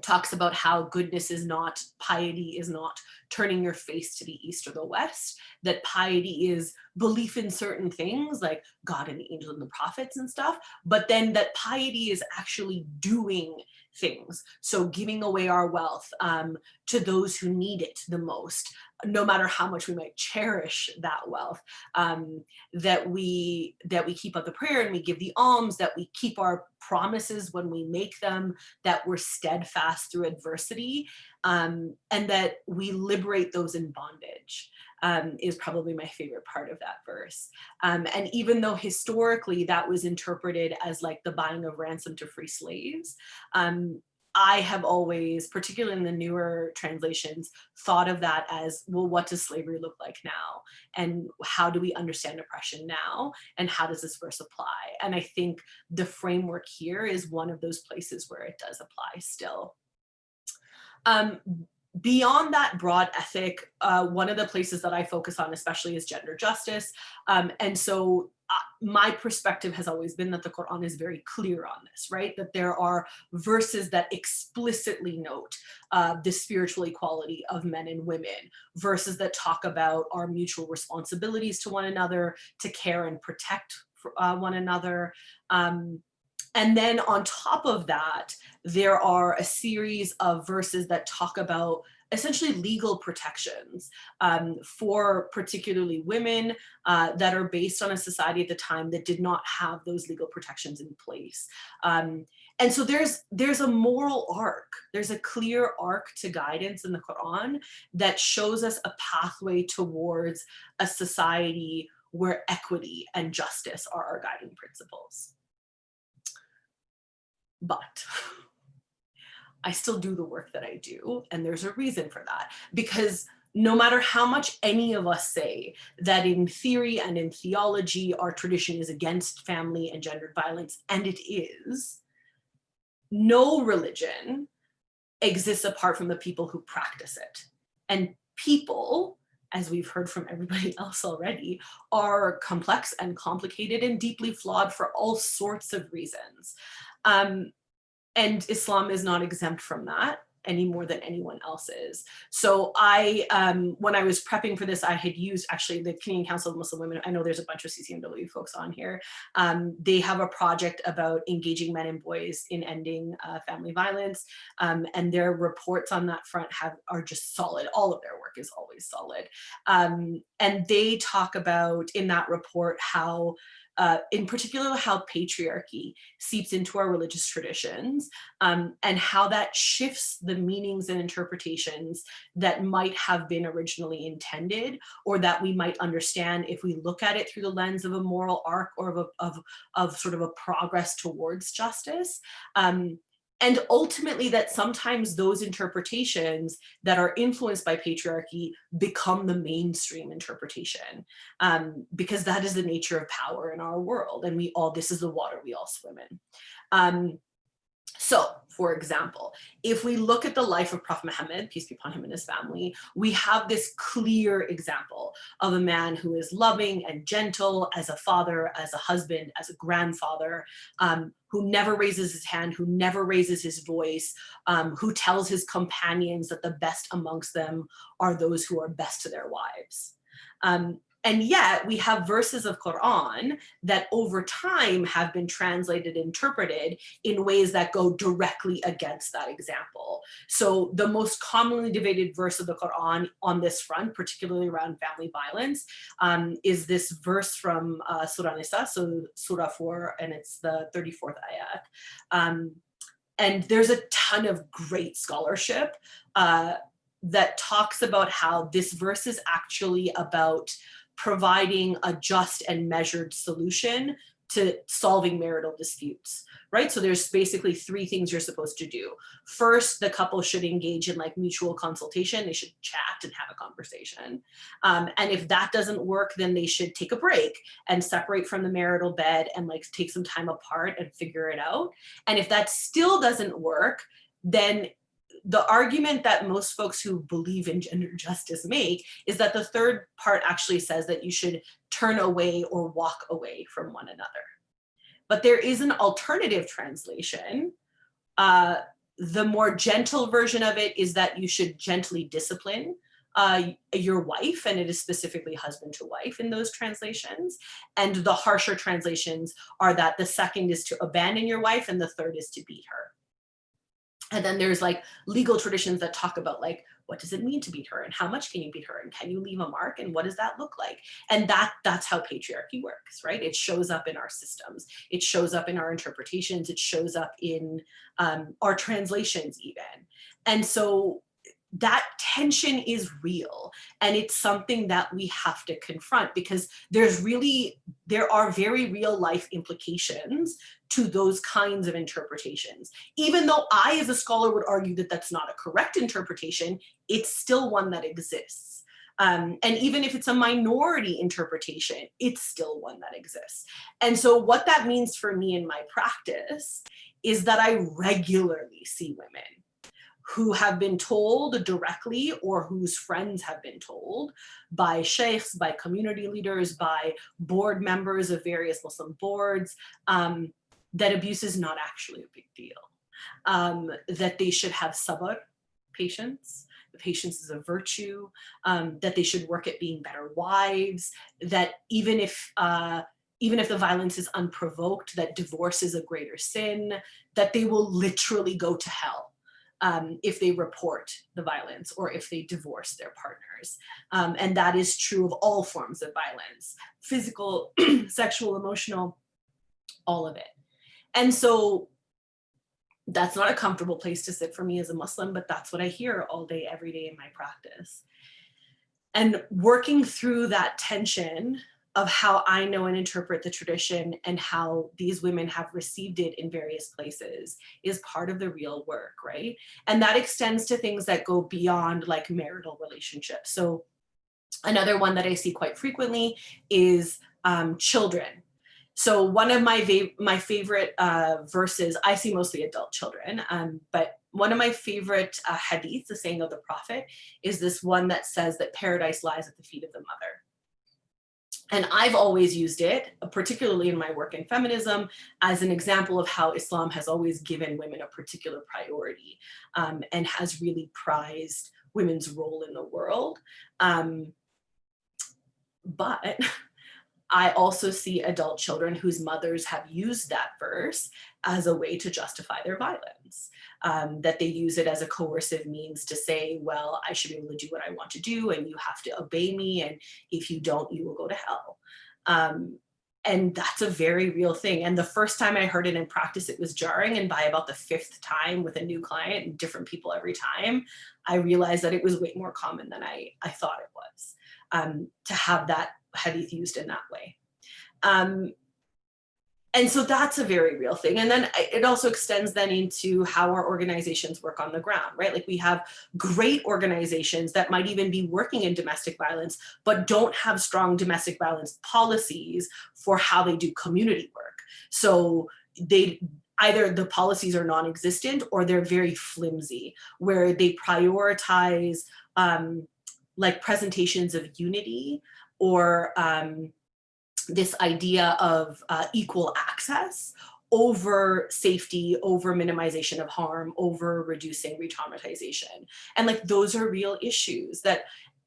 talks about how goodness is not, piety is not turning your face to the east or the west, that piety is belief in certain things like God and the angels and the prophets and stuff, but then that piety is actually doing things. So giving away our wealth to those who need it the most, no matter how much we might cherish that wealth, that we keep up the prayer and we give the alms, that we keep our promises when we make them, that we're steadfast through adversity, and that we liberate those in bondage, is probably my favorite part of that verse. And even though historically that was interpreted as like the buying of ransom to free slaves, I have always, particularly in the newer translations, thought of that as, well, what does slavery look like now? And how do we understand oppression now? And how does this verse apply? And I think the framework here is one of those places where it does apply still. Beyond that broad ethic, one of the places that I focus on especially is gender justice. And so my perspective has always been that the Quran is very clear on this, right? That there are verses that explicitly note the spiritual equality of men and women, verses that talk about our mutual responsibilities to one another, to care and protect one another. And then on top of that, there are a series of verses that talk about essentially legal protections for particularly women that are based on a society at the time that did not have those legal protections in place. And so there's a moral arc. There's a clear arc to guidance in the Quran that shows us a pathway towards a society where equity and justice are our guiding principles. But I still do the work that I do, and there's a reason for that. Because no matter how much any of us say that in theory and in theology, our tradition is against family and gendered violence, and it is, no religion exists apart from the people who practice it. And people, as we've heard from everybody else already, are complex and complicated and deeply flawed for all sorts of reasons. And Islam is not exempt from that any more than anyone else is. So when I was prepping for this, I had used actually the Canadian Council of Muslim Women. I know there's a bunch of CCMW folks on here. They have a project about engaging men and boys in ending family violence. And their reports on that front are just solid. All of their work is always solid. And they talk about in that report how in particular, how patriarchy seeps into our religious traditions, and how that shifts the meanings and interpretations that might have been originally intended, or that we might understand if we look at it through the lens of a moral arc or of sort of a progress towards justice. And ultimately that sometimes those interpretations that are influenced by patriarchy become the mainstream interpretation, because that is the nature of power in our world. And this is the water we all swim in. So, for example, if we look at the life of Prophet Muhammad, peace be upon him and his family, we have this clear example of a man who is loving and gentle as a father, as a husband, as a grandfather, who never raises his hand, who never raises his voice, who tells his companions that the best amongst them are those who are best to their wives. And yet we have verses of Quran that over time have been translated, interpreted in ways that go directly against that example. So the most commonly debated verse of the Quran on this front, particularly around family violence, is this verse from Surah Nisa, so Surah 4, and it's the 34th ayat. And there's a ton of great scholarship that talks about how this verse is actually about providing a just and measured solution to solving marital disputes, right? So there's basically three things you're supposed to do. First, the couple should engage in like mutual consultation. They should chat and have a conversation. And if that doesn't work, then they should take a break and separate from the marital bed and like take some time apart and figure it out. And if that still doesn't work, then the argument that most folks who believe in gender justice make is that the third part actually says that you should turn away or walk away from one another. But there is an alternative translation. The more gentle version of it is that you should gently discipline your wife, and it is specifically husband to wife in those translations. And the harsher translations are that the second is to abandon your wife and the third is to beat her. And then there's like legal traditions that talk about like, what does it mean to beat her and how much can you beat her and can you leave a mark and what does that look like? And that's how patriarchy works, right? It shows up in our systems. It shows up in our interpretations. It shows up in our translations even. And so that tension is real, and it's something that we have to confront because there are very real life implications to those kinds of interpretations. Even though I, as a scholar, would argue that that's not a correct interpretation, it's still one that exists. And even if it's a minority interpretation, it's still one that exists. And so what that means for me in my practice is that I regularly see women who have been told directly or whose friends have been told by sheikhs, by community leaders, by board members of various Muslim boards, that abuse is not actually a big deal, that they should have sabr, patience. Patience is a virtue, that they should work at being better wives, that even if the violence is unprovoked, that divorce is a greater sin, that they will literally go to hell if they report the violence or if they divorce their partners. And that is true of all forms of violence, physical, sexual, emotional, all of it. And so that's not a comfortable place to sit for me as a Muslim, but that's what I hear all day, every day in my practice. And working through that tension of how I know and interpret the tradition and how these women have received it in various places is part of the real work, right? And that extends to things that go beyond like marital relationships. So another one that I see quite frequently is children. So one of my favorite verses, I see mostly adult children, but one of my favorite hadiths, the saying of the Prophet, is this one that says that paradise lies at the feet of the mother. And I've always used it, particularly in my work in feminism, as an example of how Islam has always given women a particular priority and has really prized women's role in the world. But I also see adult children whose mothers have used that verse as a way to justify their violence, that they use it as a coercive means to say, well, I should be able to do what I want to do and you have to obey me, and if you don't, you will go to hell. And that's a very real thing. And the first time I heard it in practice, it was jarring. And by about the fifth time with a new client and different people every time, I realized that it was way more common than I thought it was, to have that hadith used in that way. And so that's a very real thing. And then it also extends then into how our organizations work on the ground, right? Like we have great organizations that might even be working in domestic violence, but don't have strong domestic violence policies for how they do community work. So either the policies are non-existent or they're very flimsy, where they prioritize like presentations of unity or this idea of equal access over safety, over minimization of harm, over reducing re-traumatization. And like those are real issues that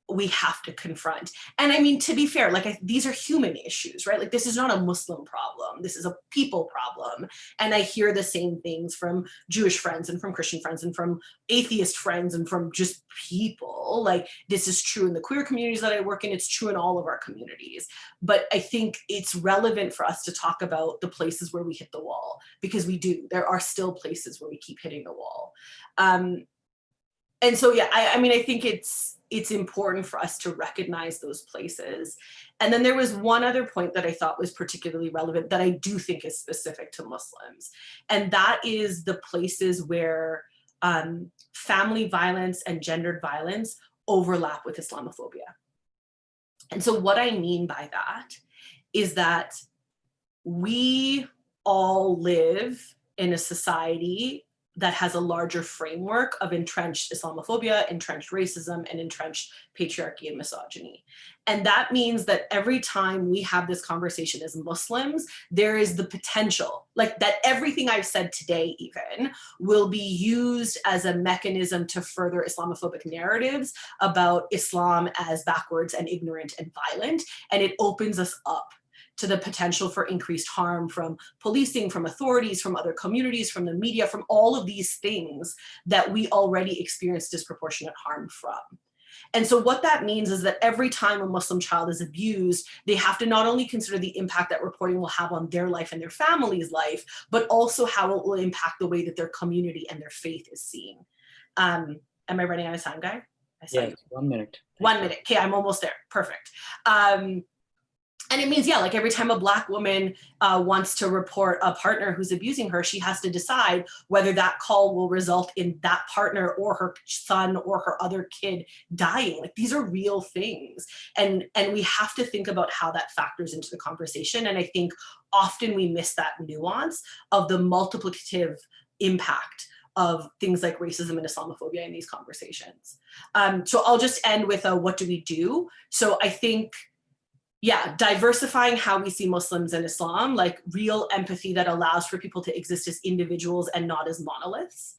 we have to confront. And I mean, to be fair, like these are human issues, right? Like this is not a Muslim problem. This is a people problem. And I hear the same things from Jewish friends and from Christian friends and from atheist friends and from just people. Like this is true in the queer communities that I work in. It's true in all of our communities. But I think it's relevant for us to talk about the places where we hit the wall, because we do. There are still places where we keep hitting the wall. And so, yeah, I mean, I think it's important for us to recognize those places. And then there was one other point that I thought was particularly relevant that I do think is specific to Muslims. And that is the places where family violence and gendered violence overlap with Islamophobia. And so what I mean by that is that we all live in a society that has a larger framework of entrenched Islamophobia, entrenched racism, and entrenched patriarchy and misogyny. And that means that every time we have this conversation as Muslims, there is the potential, like that everything I've said today even will be used as a mechanism to further Islamophobic narratives about Islam as backwards and ignorant and violent. And it opens us up to the potential for increased harm from policing, from authorities, from other communities, from the media, from all of these things that we already experience disproportionate harm from. And so what that means is that every time a Muslim child is abused, they have to not only consider the impact that reporting will have on their life and their family's life, but also how it will impact the way that their community and their faith is seen. Am I running out of time, Guy? I saw Yeah, you. 1 minute. 1 minute. Okay, I'm almost there. Perfect. And it means, yeah, like every time a Black woman wants to report a partner who's abusing her, she has to decide whether that call will result in that partner or her son or her other kid dying. Like, these are real things. And we have to think about how that factors into the conversation. And I think often we miss that nuance of the multiplicative impact of things like racism and Islamophobia in these conversations. So I'll just end with a what do we do? So I think, yeah, diversifying how we see Muslims and Islam, like real empathy that allows for people to exist as individuals and not as monoliths.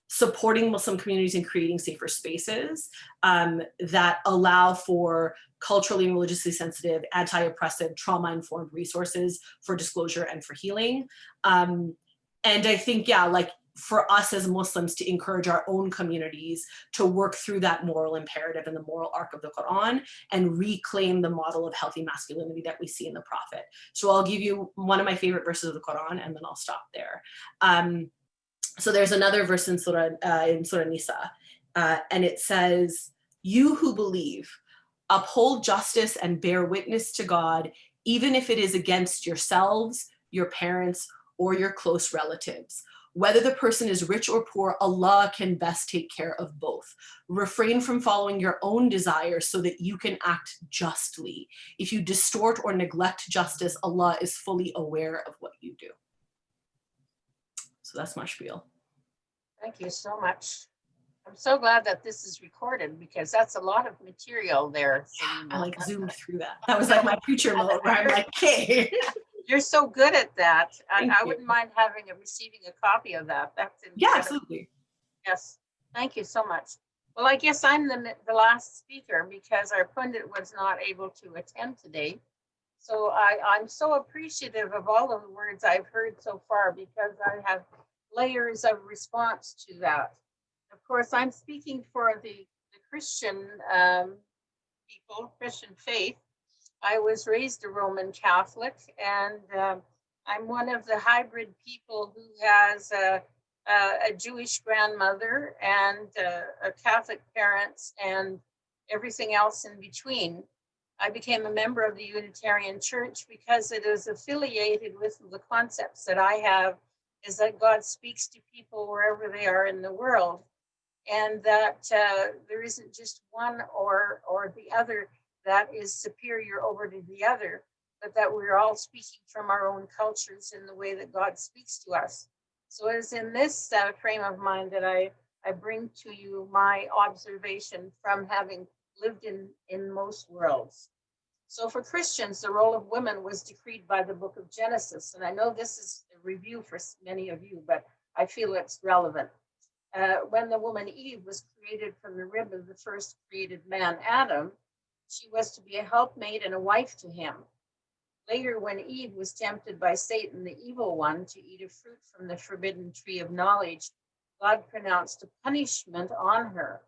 Supporting Muslim communities and creating safer spaces that allow for culturally and religiously sensitive, anti-oppressive, trauma-informed resources for disclosure and for healing. And I think, yeah, like for us as Muslims to encourage our own communities to work through that moral imperative and the moral arc of the Quran and reclaim the model of healthy masculinity that we see in the Prophet. So I'll give you one of my favorite verses of the Quran and then I'll stop there. So there's another verse in Surah Nisa, and it says, "You who believe, uphold justice and bear witness to God, even if it is against yourselves, your parents, or your close relatives. Whether the person is rich or poor, Allah can best take care of both. Refrain from following your own desires so that you can act justly. If you distort or neglect justice, Allah is fully aware of what you do." So that's my spiel. Thank you so much. I'm so glad that this is recorded because that's a lot of material there. I like zoomed through that. That was like my future mode where I'm like, okay. You're so good at that. Thank I you. wouldn't mind receiving a copy of that. That's incredible. Yeah, absolutely. Yes, thank you so much. Well, I guess I'm the last speaker because our pundit was not able to attend today. So I'm so appreciative of all of the words I've heard so far because I have layers of response to that. Of course, I'm speaking for the Christian people, Christian faith. I was raised a Roman Catholic, and I'm one of the hybrid people who has a Jewish grandmother and a Catholic parents and everything else in between. I became a member of the Unitarian Church because it is affiliated with the concepts that I have, is that God speaks to people wherever they are in the world, and that there isn't just one or the other that is superior over to the other, but that we're all speaking from our own cultures in the way that God speaks to us. So it is in this frame of mind that I bring to you my observation from having lived in most worlds. So for Christians, the role of women was decreed by the book of Genesis. And I know this is a review for many of you, but I feel it's relevant. When the woman Eve was created from the rib of the first created man, Adam, she was to be a helpmate and a wife to him. Later, when Eve was tempted by Satan, the evil one, to eat a fruit from the forbidden tree of knowledge, God pronounced a punishment on her.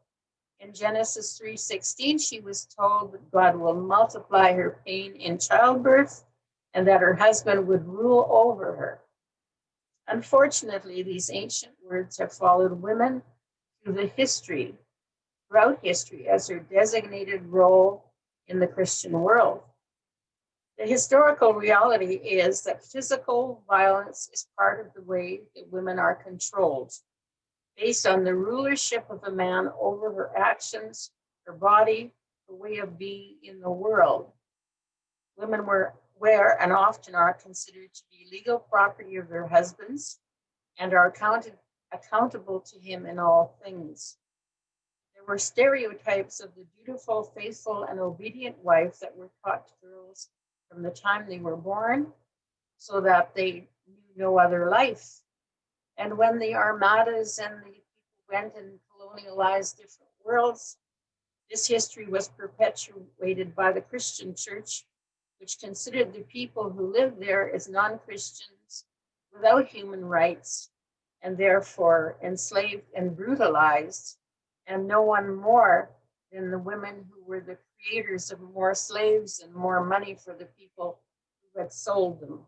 In Genesis 3:16, she was told that God will multiply her pain in childbirth and that her husband would rule over her. Unfortunately, these ancient words have followed women throughout history as their designated role in the Christian world. The historical reality is that physical violence is part of the way that women are controlled, based on the rulership of a man over her actions, her body, her way of being in the world. Women were and often are considered to be legal property of their husbands and are accountable to him in all things. There were stereotypes of the beautiful, faithful, and obedient wife that were taught to girls from the time they were born, so that they knew no other life. And when the armadas and the people went and colonialized different worlds, this history was perpetuated by the Christian church which considered the people who lived there as non-Christians without human rights and therefore enslaved and brutalized, and no one more than the women who were the creators of more slaves and more money for the people who had sold them.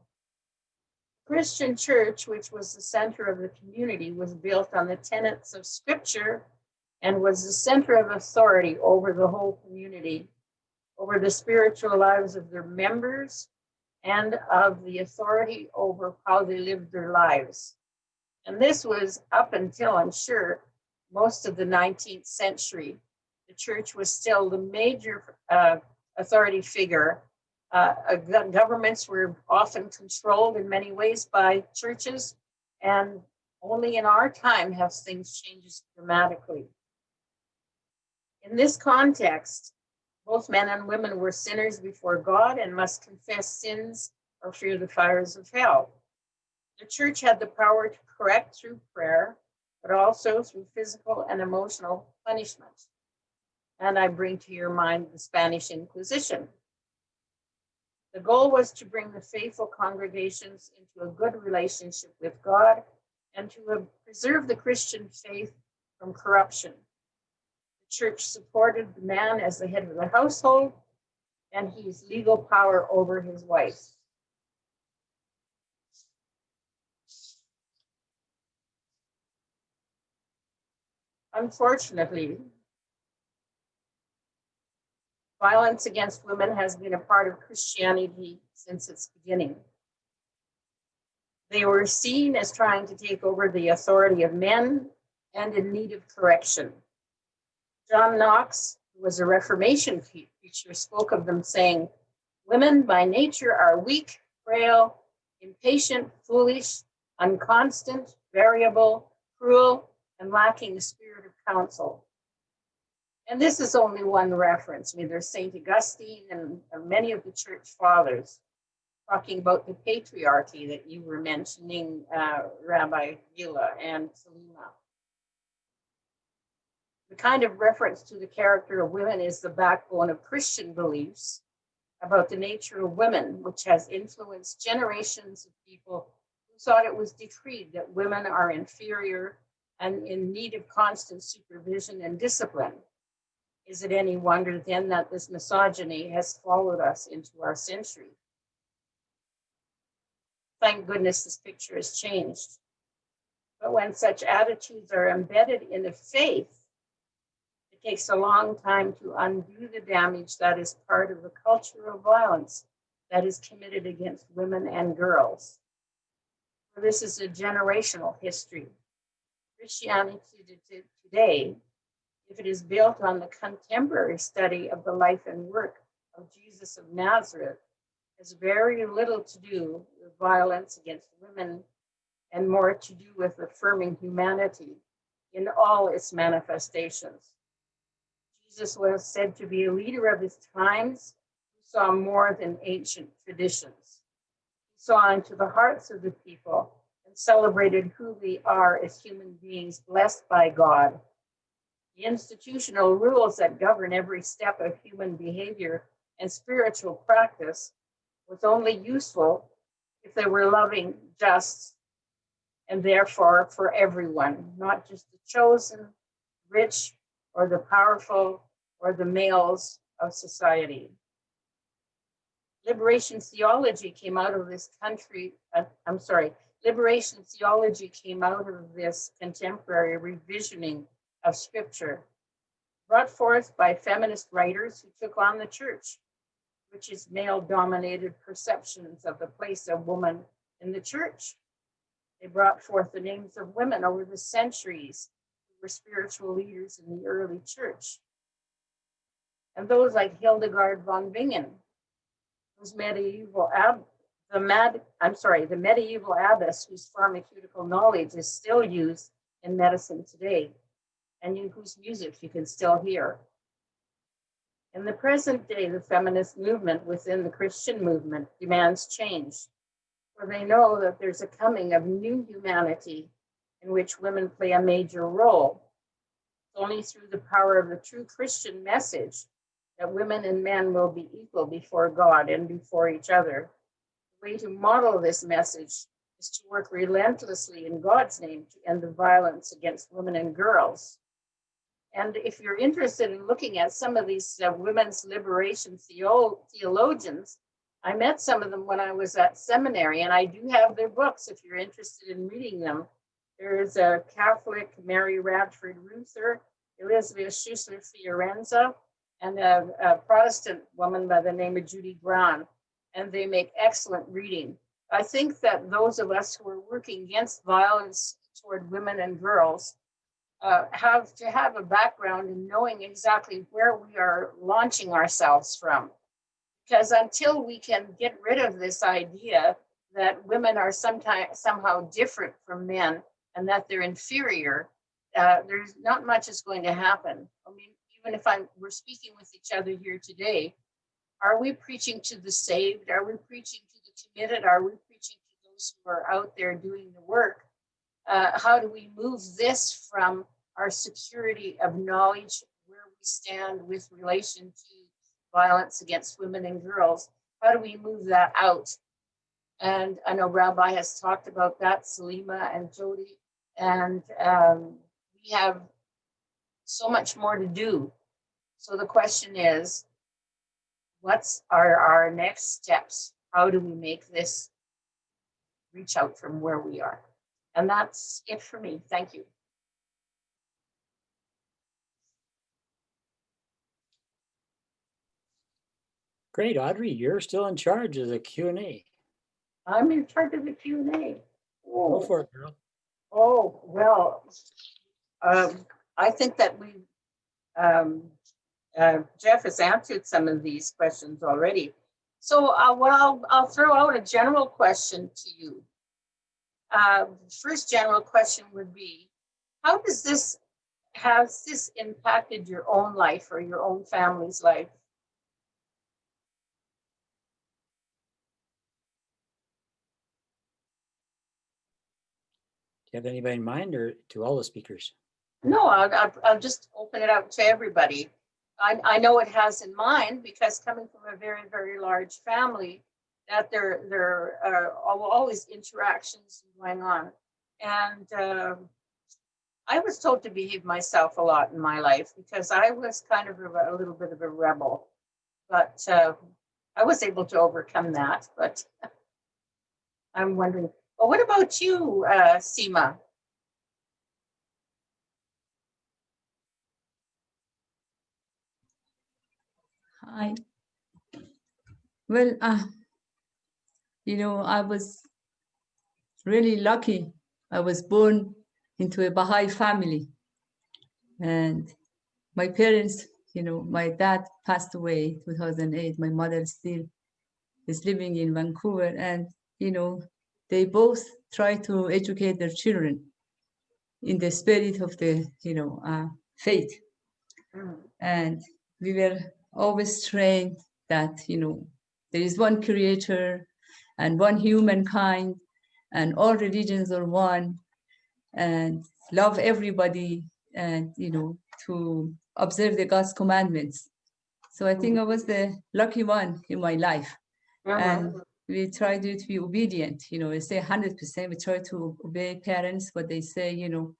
The Christian church, which was the center of the community, was built on the tenets of scripture and was the center of authority over the whole community, over the spiritual lives of their members, and of the authority over how they lived their lives. And this was up until, I'm sure, most of the 19th century. The church was still the major authority figure. Governments were often controlled in many ways by churches, and only in our time have things changed dramatically. In this context, both men and women were sinners before God and must confess sins or fear the fires of hell. The church had the power to correct through prayer, but also through physical and emotional punishment. And I bring to your mind the Spanish Inquisition. The goal was to bring the faithful congregations into a good relationship with God and to preserve the Christian faith from corruption. The church supported the man as the head of the household and his legal power over his wife. Unfortunately, violence against women has been a part of Christianity since its beginning. They were seen as trying to take over the authority of men and in need of correction. John Knox, who was a Reformation preacher, spoke of them saying, "Women by nature are weak, frail, impatient, foolish, unconstant, variable, cruel, and lacking the spirit of counsel." And this is only one reference. I mean, there's St. Augustine and many of the church fathers talking about the patriarchy that you were mentioning, Rabbi Gila and Salima. The kind of reference to the character of women is the backbone of Christian beliefs about the nature of women, which has influenced generations of people who thought it was decreed that women are inferior and in need of constant supervision and discipline. Is it any wonder then that this misogyny has followed us into our century? Thank goodness this picture has changed. But when such attitudes are embedded in a faith, it takes a long time to undo the damage that is part of the culture of violence that is committed against women and girls. For this is a generational history. Christianity today, if it is built on the contemporary study of the life and work of Jesus of Nazareth, has very little to do with violence against women and more to do with affirming humanity in all its manifestations. Jesus was said to be a leader of his times who saw more than ancient traditions. He saw into the hearts of the people and celebrated who we are as human beings blessed by God. The institutional rules that govern every step of human behavior and spiritual practice was only useful if they were loving, just, and therefore for everyone, not just the chosen, rich, or the powerful, or the males of society. Liberation theology came out of this liberation theology came out of this contemporary revisioning of scripture, brought forth by feminist writers who took on the church, which is male-dominated perceptions of the place of woman in the church. They brought forth the names of women over the centuries who were spiritual leaders in the early church. And those like Hildegard von Bingen, whose medieval abbess whose pharmaceutical knowledge is still used in medicine today, and whose music you can still hear. In the present day, the feminist movement within the Christian movement demands change, for they know that there's a coming of new humanity in which women play a major role. It's only through the power of the true Christian message that women and men will be equal before God and before each other. The way to model this message is to work relentlessly in God's name to end the violence against women and girls. And if you're interested in looking at some of these women's liberation theologians, I met some of them when I was at seminary, and I do have their books if you're interested in reading them. There's a Catholic, Mary Radford Ruther, Elizabeth Schussler Fiorenza, and a Protestant woman by the name of Judy Grahn, and they make excellent reading. I think that those of us who are working against violence toward women and girls have to have a background in knowing exactly where we are launching ourselves from. Because until we can get rid of this idea that women are somehow different from men and that they're inferior, there's not much is going to happen. I mean, even if we're speaking with each other here today, are we preaching to the saved? Are we preaching to the committed? Are we preaching to those who are out there doing the work? How do we move this from our security of knowledge, where we stand with relation to violence against women and girls? How do we move that out? And I know Rabbi has talked about that, Salima and Jody, and we have so much more to do. So the question is, what's our next steps? How do we make this reach out from where we are? And that's it for me. Thank you. Great, Audrey, you're still in charge of the Q&A. I'm in charge of the Q&A. Go for it, girl. Oh, well, I think that Jeff has answered some of these questions already. So I'll throw out a general question to you. First general question would be, how has this impacted your own life or your own family's life? Do you have anybody in mind, or to all the speakers? No, I'll just open it up to everybody. I know it has in mind, because coming from a very, very large family, that there are always interactions going on. And I was told to behave myself a lot in my life, because I was kind of a little bit of a rebel. But I was able to overcome that. But I'm wondering, well, what about you, Seema? Hi. Well, you know, I was really lucky. I was born into a Baha'i family, and my parents, you know, my dad passed away 2008. My mother still is living in Vancouver, and, you know, they both try to educate their children in the spirit of the, you know, faith. And we were always trained that, you know, there is one creator and one humankind, and all religions are one, and love everybody, and, you know, to observe the God's commandments. So I think I was the lucky one in my life. And we try to be obedient, you know, we say 100%, we try to obey parents, what they say, you know.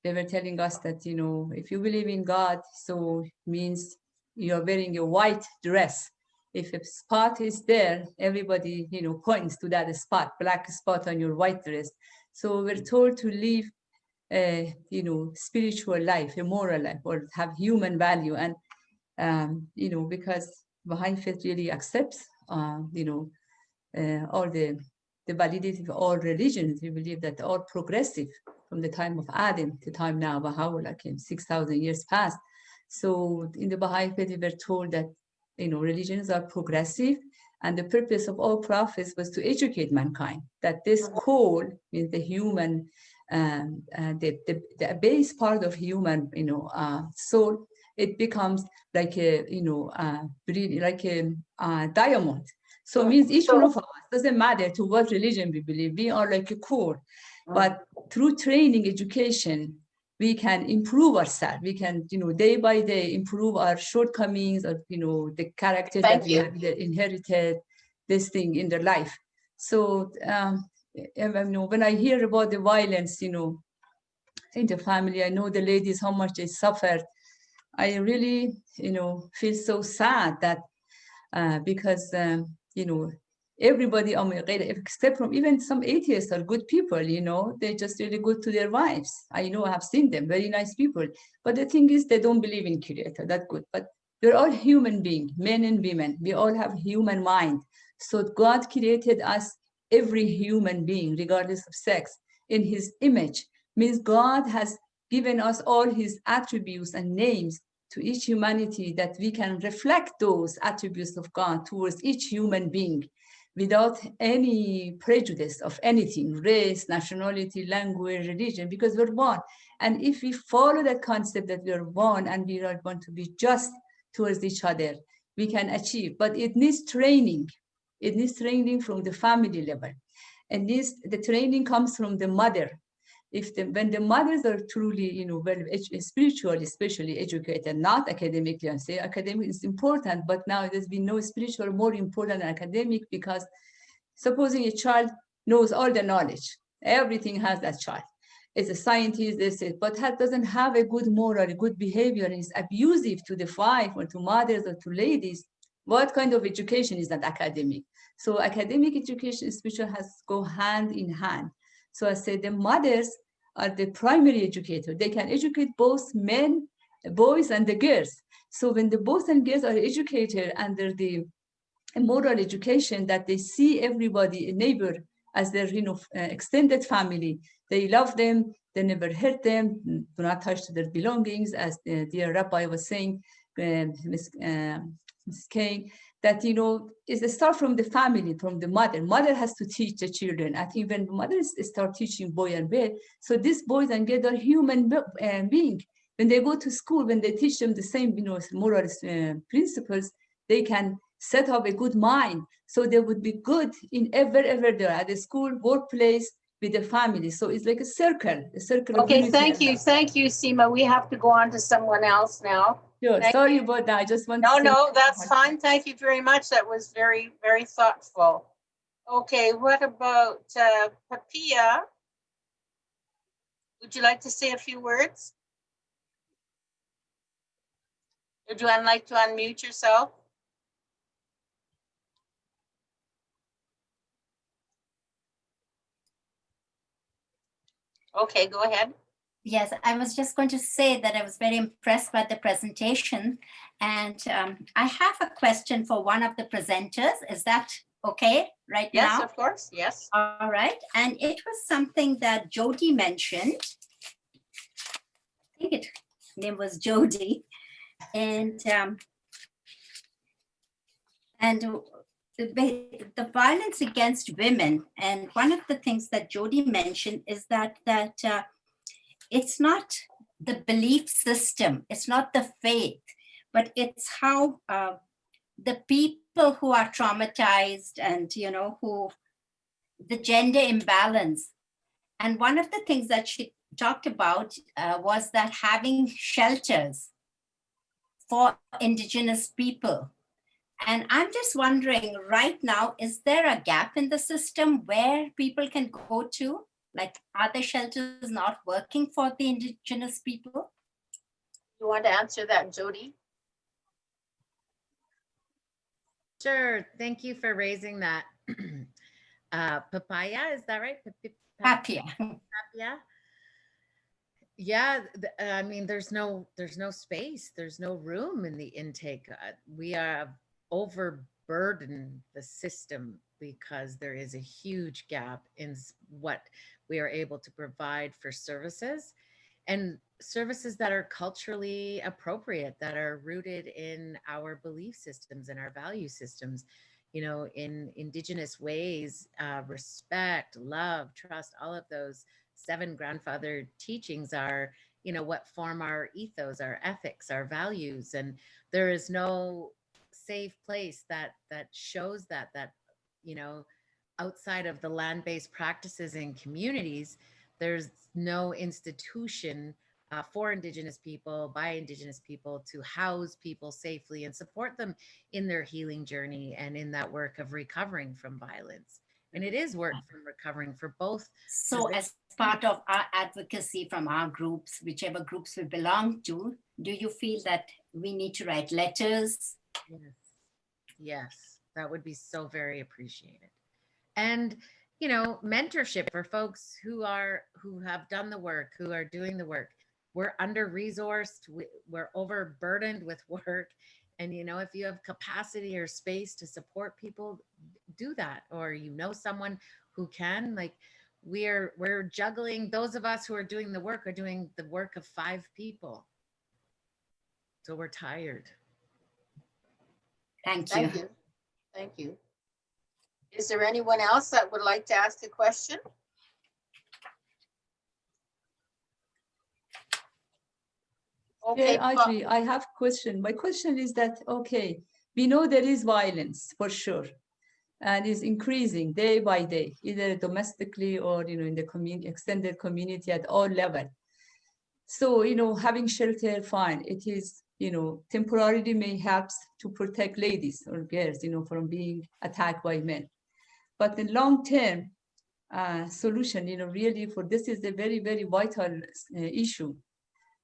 They were telling us that, you know, if you believe in God, so means you're wearing a white dress. If a spot is there, everybody, you know, points to that spot, black spot on your white dress. So we're told to live a, you know, spiritual life, a moral life, or have human value. And, you know, because Baha'i faith really accepts, you know, all the validity of all religions. We believe that all progressive from the time of Adam to time now, Baha'u'llah came 6,000 years past. So in the Baha'i faith, we were told that, you know, religions are progressive, and the purpose of all prophets was to educate mankind, that this call means the human, the base part of human, you know, soul, it becomes like a, you know, like a diamond. So it means each one of us, doesn't matter to what religion we believe, we are like a core. But through training, education, we can improve ourselves. We can, day by day improve our shortcomings or, the character that Thank we you. have inherited, this thing in their life. So when I hear about the violence, in the family, I know the ladies, how much they suffered. I really, feel so sad that because, everybody, except from even some atheists are good people, they're just really good to their wives. I know, I have seen them, very nice people. But the thing is, they don't believe in creator, that's good. But we're all human beings, men and women. We all have human mind. So God created us, every human being, regardless of sex, in his image. Means God has given us all his attributes and names to each humanity, that we can reflect those attributes of God towards each human being without any prejudice of anything, race, nationality, language, religion, because we're one. And if we follow that concept that we're one and we are going to be just towards each other, we can achieve. But it needs training. It needs training from the family level. And the training comes from the mother. When the mothers are truly, spiritually, especially educated, not academically, and say academic is important, but now there's been no spiritual more important than academic, because supposing a child knows all the knowledge, everything has that child. Is a scientist, they say, but doesn't have a good moral, a good behavior, and is abusive to the wife or to mothers or to ladies. What kind of education is that academic? So academic education, spiritual has go hand in hand. So I say the mothers are the primary educator. They can educate both men, boys, and the girls. So when the boys and girls are educated under the moral education, that they see everybody, a neighbor, as their extended family, they love them, they never hurt them, do not touch their belongings, as the dear rabbi was saying, Ms. Kane, that is the start from the family, from the mother. Mother has to teach the children. I think when mothers start teaching boy and girl, so these boys and girls are human beings. When they go to school, when they teach them the same moral principles, they can set up a good mind. So they would be good in ever they're at the school, workplace, with the family. So it's like a circle of Okay, unity. thank you, Seema. We have to go on to someone else now. Sure. Thank Sorry about that. I just want to say. No, that's fine. Thank you very much. That was very, very thoughtful. Okay, what about Papia? Would you like to say a few words? Would you like to unmute yourself? Okay, go ahead. Yes, I was just going to say that I was very impressed by the presentation. And I have a question for one of the presenters. Is that okay right now? Yes, of course, yes. All right. And it was something that Jody mentioned. I think its name was Jody. And the violence against women. And one of the things that Jody mentioned is that it's not the belief system, it's not the faith, but it's how the people who are traumatized and, who the gender imbalance. And one of the things that she talked about was that having shelters for Indigenous people. And I'm just wondering right now, is there a gap in the system where people can go to? Like, are the shelters not working for the Indigenous people? You want to answer that, Jody? Sure. Thank you for raising that. Papaya, is that right? Papia. Papia. Yeah, I mean, there's no space. There's no room in the intake. We have overburdened the system because there is a huge gap in what we are able to provide for services, and services that are culturally appropriate, that are rooted in our belief systems and our value systems, in Indigenous ways, respect, love, trust, all of those 7 grandfather teachings are, what form our ethos, our ethics, our values. And there is no safe place that shows that, outside of the land-based practices in communities, there's no institution for Indigenous people, by Indigenous people, to house people safely and support them in their healing journey and in that work of recovering from violence. And it is work from recovering for both. So as part of our advocacy from our groups, whichever groups we belong to, do you feel that we need to write letters? Yes. Yes, that would be so very appreciated. And, you know, mentorship for folks who have done the work, who are doing the work. We're under-resourced, we're overburdened with work. And, you know, if you have capacity or space to support people, do that. Or, you know, someone who can, like, we're juggling, those of us who are doing the work are doing the work of 5 people. So we're tired. Thank you. Thank you. Thank you. Is there anyone else that would like to ask a question? Okay, Yeah, Audrey, I have a question. My question is that, okay, we know there is violence for sure, and is increasing day by day, either domestically or, you know, in the community, extended community at all levels. So, you know, having shelter, fine, it is, you know, temporarily may help to protect ladies or girls, you know, from being attacked by men. But the long-term solution, you know, really for this is a very, very vital issue,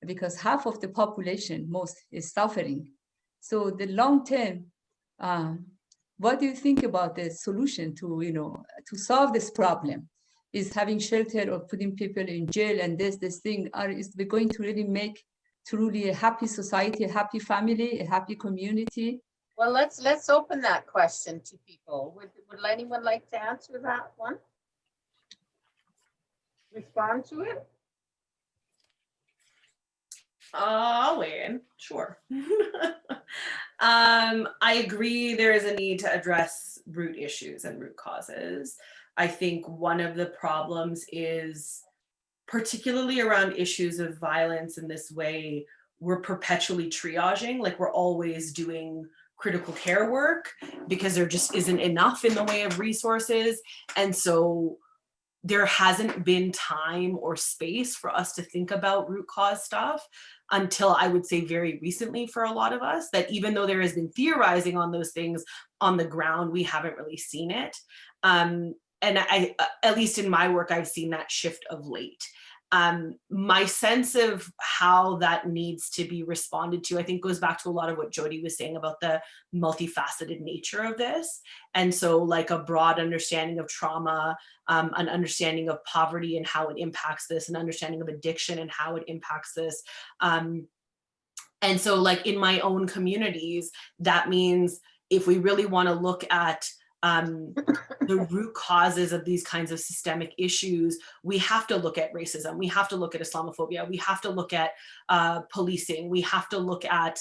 because half of the population, most, is suffering. So the long-term, what do you think about the solution to, you know, to solve this problem? Is having shelter or putting people in jail and this thing, is we going to really make truly a happy society, a happy family, a happy community? well, let's open that question to people. Would anyone like to answer that one? Respond to it? I'll weigh in, sure. I agree there is a need to address root issues and root causes. I think one of the problems is, particularly around issues of violence in this way, we're perpetually triaging, like we're always doing critical care work because there just isn't enough in the way of resources. And so there hasn't been time or space for us to think about root cause stuff until, I would say, very recently for a lot of us, that even though there has been theorizing on those things on the ground, we haven't really seen it. And I, at least in my work, I've seen that shift of late. My sense of how that needs to be responded to, I think, goes back to a lot of what Jody was saying about the multifaceted nature of this. And so, like, a broad understanding of trauma, an understanding of poverty and how it impacts this, an understanding of addiction and how it impacts this. And so, like, in my own communities, that means if we really want to look at the root causes of these kinds of systemic issues, we have to look at racism, we have to look at Islamophobia, we have to look at policing, we have to look at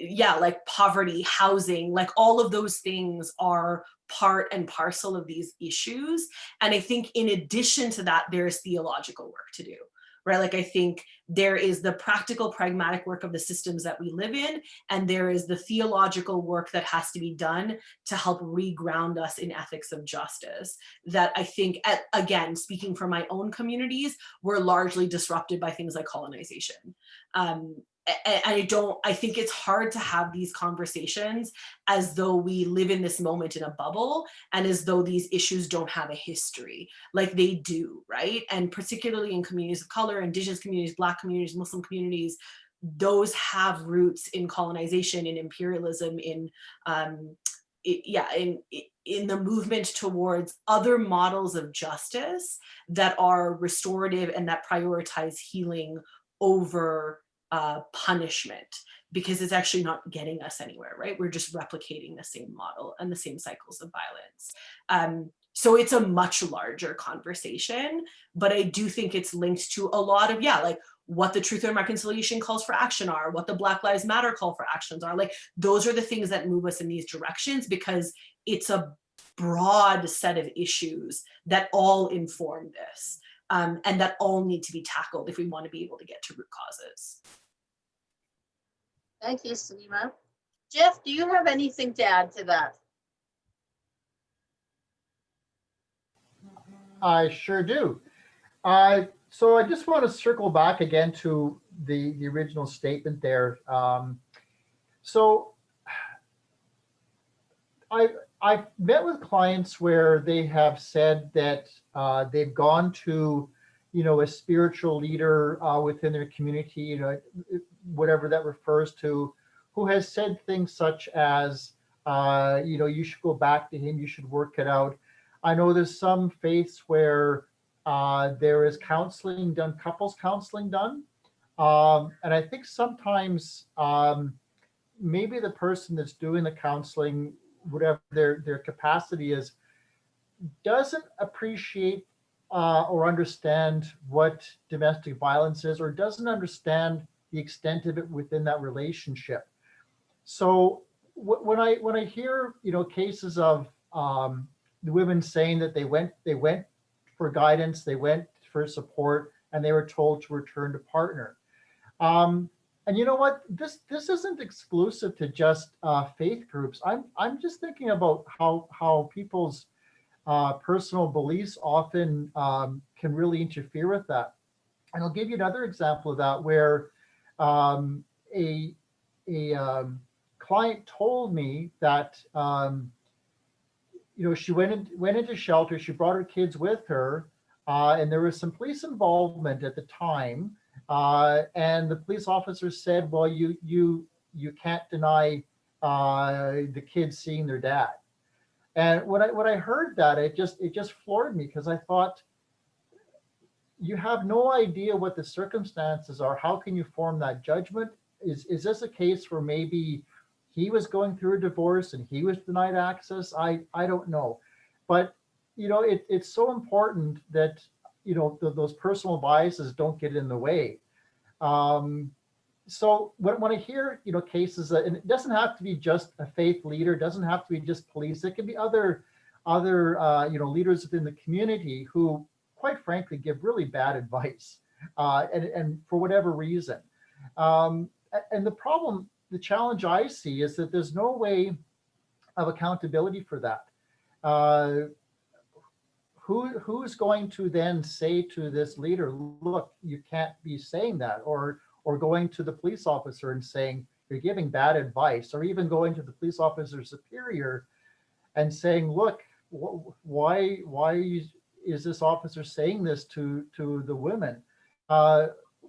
like poverty, housing, like all of those things are part and parcel of these issues. And I think in addition to that, there's theological work to do, right? Like, I think there is the practical, pragmatic work of the systems that we live in, and there is the theological work that has to be done to help reground us in ethics of justice. That I think, again, speaking for my own communities, were largely disrupted by things like colonization. I think it's hard to have these conversations as though we live in this moment in a bubble and as though these issues don't have a history, like they do, right? And particularly in communities of color, Indigenous communities, Black communities, Muslim communities, those have roots in colonization, in imperialism, in the movement towards other models of justice that are restorative and that prioritize healing over punishment, because it's actually not getting us anywhere, right? We're just replicating the same model and the same cycles of violence. So it's a much larger conversation, but I do think it's linked to a lot of, like what the Truth and Reconciliation calls for action are, what the Black Lives Matter call for actions are. Like, those are the things that move us in these directions, because it's a broad set of issues that all inform this, and that all need to be tackled if we want to be able to get to root causes. Thank you, Salima. Jeff, do you have anything to add to that? I sure do. So I just want to circle back again to the original statement there. So I've met with clients where they have said that they've gone to, a spiritual leader within their community, whatever that refers to, who has said things such as, you should go back to him, you should work it out. I know there's some faiths where there is counseling done, couples counseling done. And I think sometimes maybe the person that's doing the counseling, whatever their capacity is, doesn't appreciate or understand what domestic violence is, or doesn't understand the extent of it within that relationship. So when I hear cases of the women saying that they went for guidance, they went for support, and they were told to return to partner. And you know what? This isn't exclusive to just faith groups. I'm just thinking about how people's personal beliefs often can really interfere with that. And I'll give you another example of that, where a client told me that she went into shelter. She brought her kids with her, and there was some police involvement at the time. And the police officer said, "Well, you can't deny the kids seeing their dad." And when I heard that, it just floored me, because I thought, you have no idea what the circumstances are. How can you form that judgment? Is this a case where maybe he was going through a divorce and he was denied access? I don't know. But, it's so important that, those personal biases don't get in the way. So when I hear, cases that, and it doesn't have to be just a faith leader, it doesn't have to be just police, it can be other leaders within the community who, quite frankly, give really bad advice, and for whatever reason. And the challenge I see is that there's no way of accountability for that. Who's going to then say to this leader, "Look, you can't be saying that," or going to the police officer and saying, "You're giving bad advice," or even going to the police officer superior and saying, "Look, why is this officer saying this to the women?"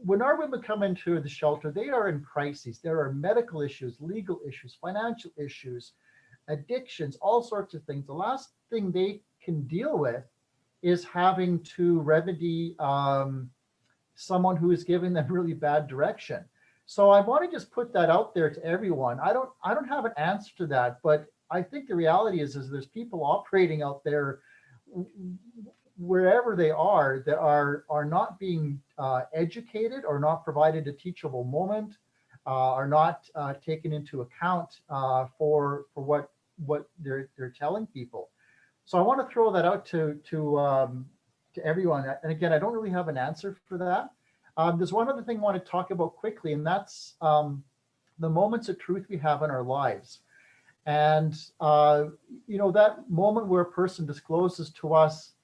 When our women come into the shelter, they are in crises. There are medical issues, legal issues, financial issues, addictions, all sorts of things. The last thing they can deal with is having to remedy someone who is giving them really bad direction. So I want to just put that out there to everyone. I don't have an answer to that, but I think the reality is there's people operating out there wherever they are that are not being educated, or not provided a teachable moment, are not taken into account for what they're telling people. So I want to throw that out to everyone. And again, I don't really have an answer for that. There's one other thing I want to talk about quickly, and that's the moments of truth we have in our lives. And, that moment where a person discloses to us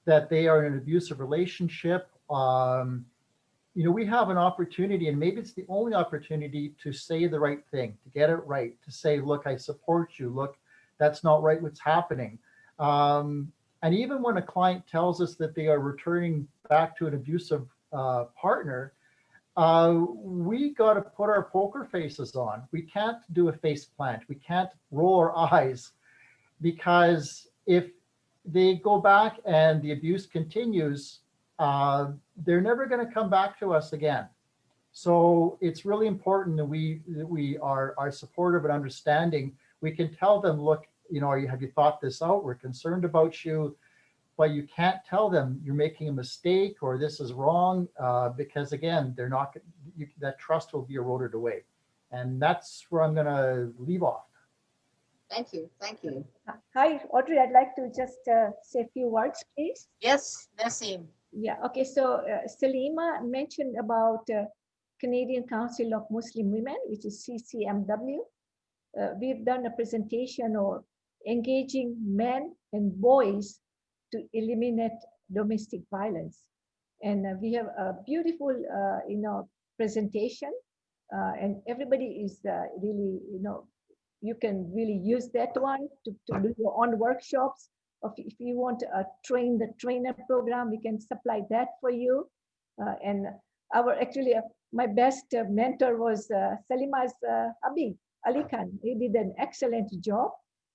that they are in an abusive relationship, we have an opportunity, and maybe it's the only opportunity, to say the right thing, to get it right, to say, "Look, I support you. Look, that's not right what's happening." And even when a client tells us that they are returning back to an abusive partner, we got to put our poker faces on. We can't do a face plant. We can't roll our eyes, because if they go back and the abuse continues, they're never going to come back to us again. So it's really important that we are supportive and understanding. We can tell them, "Look, have you thought this out? We're concerned about you." But you can't tell them you're making a mistake or this is wrong, because again, they're not. That trust will be eroded away, and that's where I'm going to leave off. Thank you. Thank you. Hi, Audrey. I'd like to just say a few words, please. Yes, Nassim. Yeah. Okay. So Salima mentioned about Canadian Council of Muslim Women, which is CCMW. We've done a presentation on engaging men and boys to eliminate domestic violence. And we have a beautiful, presentation. And everybody is really, you can really use that one to do your own workshops. If you want to train the trainer program, we can supply that for you. And my best mentor was Salima's Abi, Ali Khan. He did an excellent job.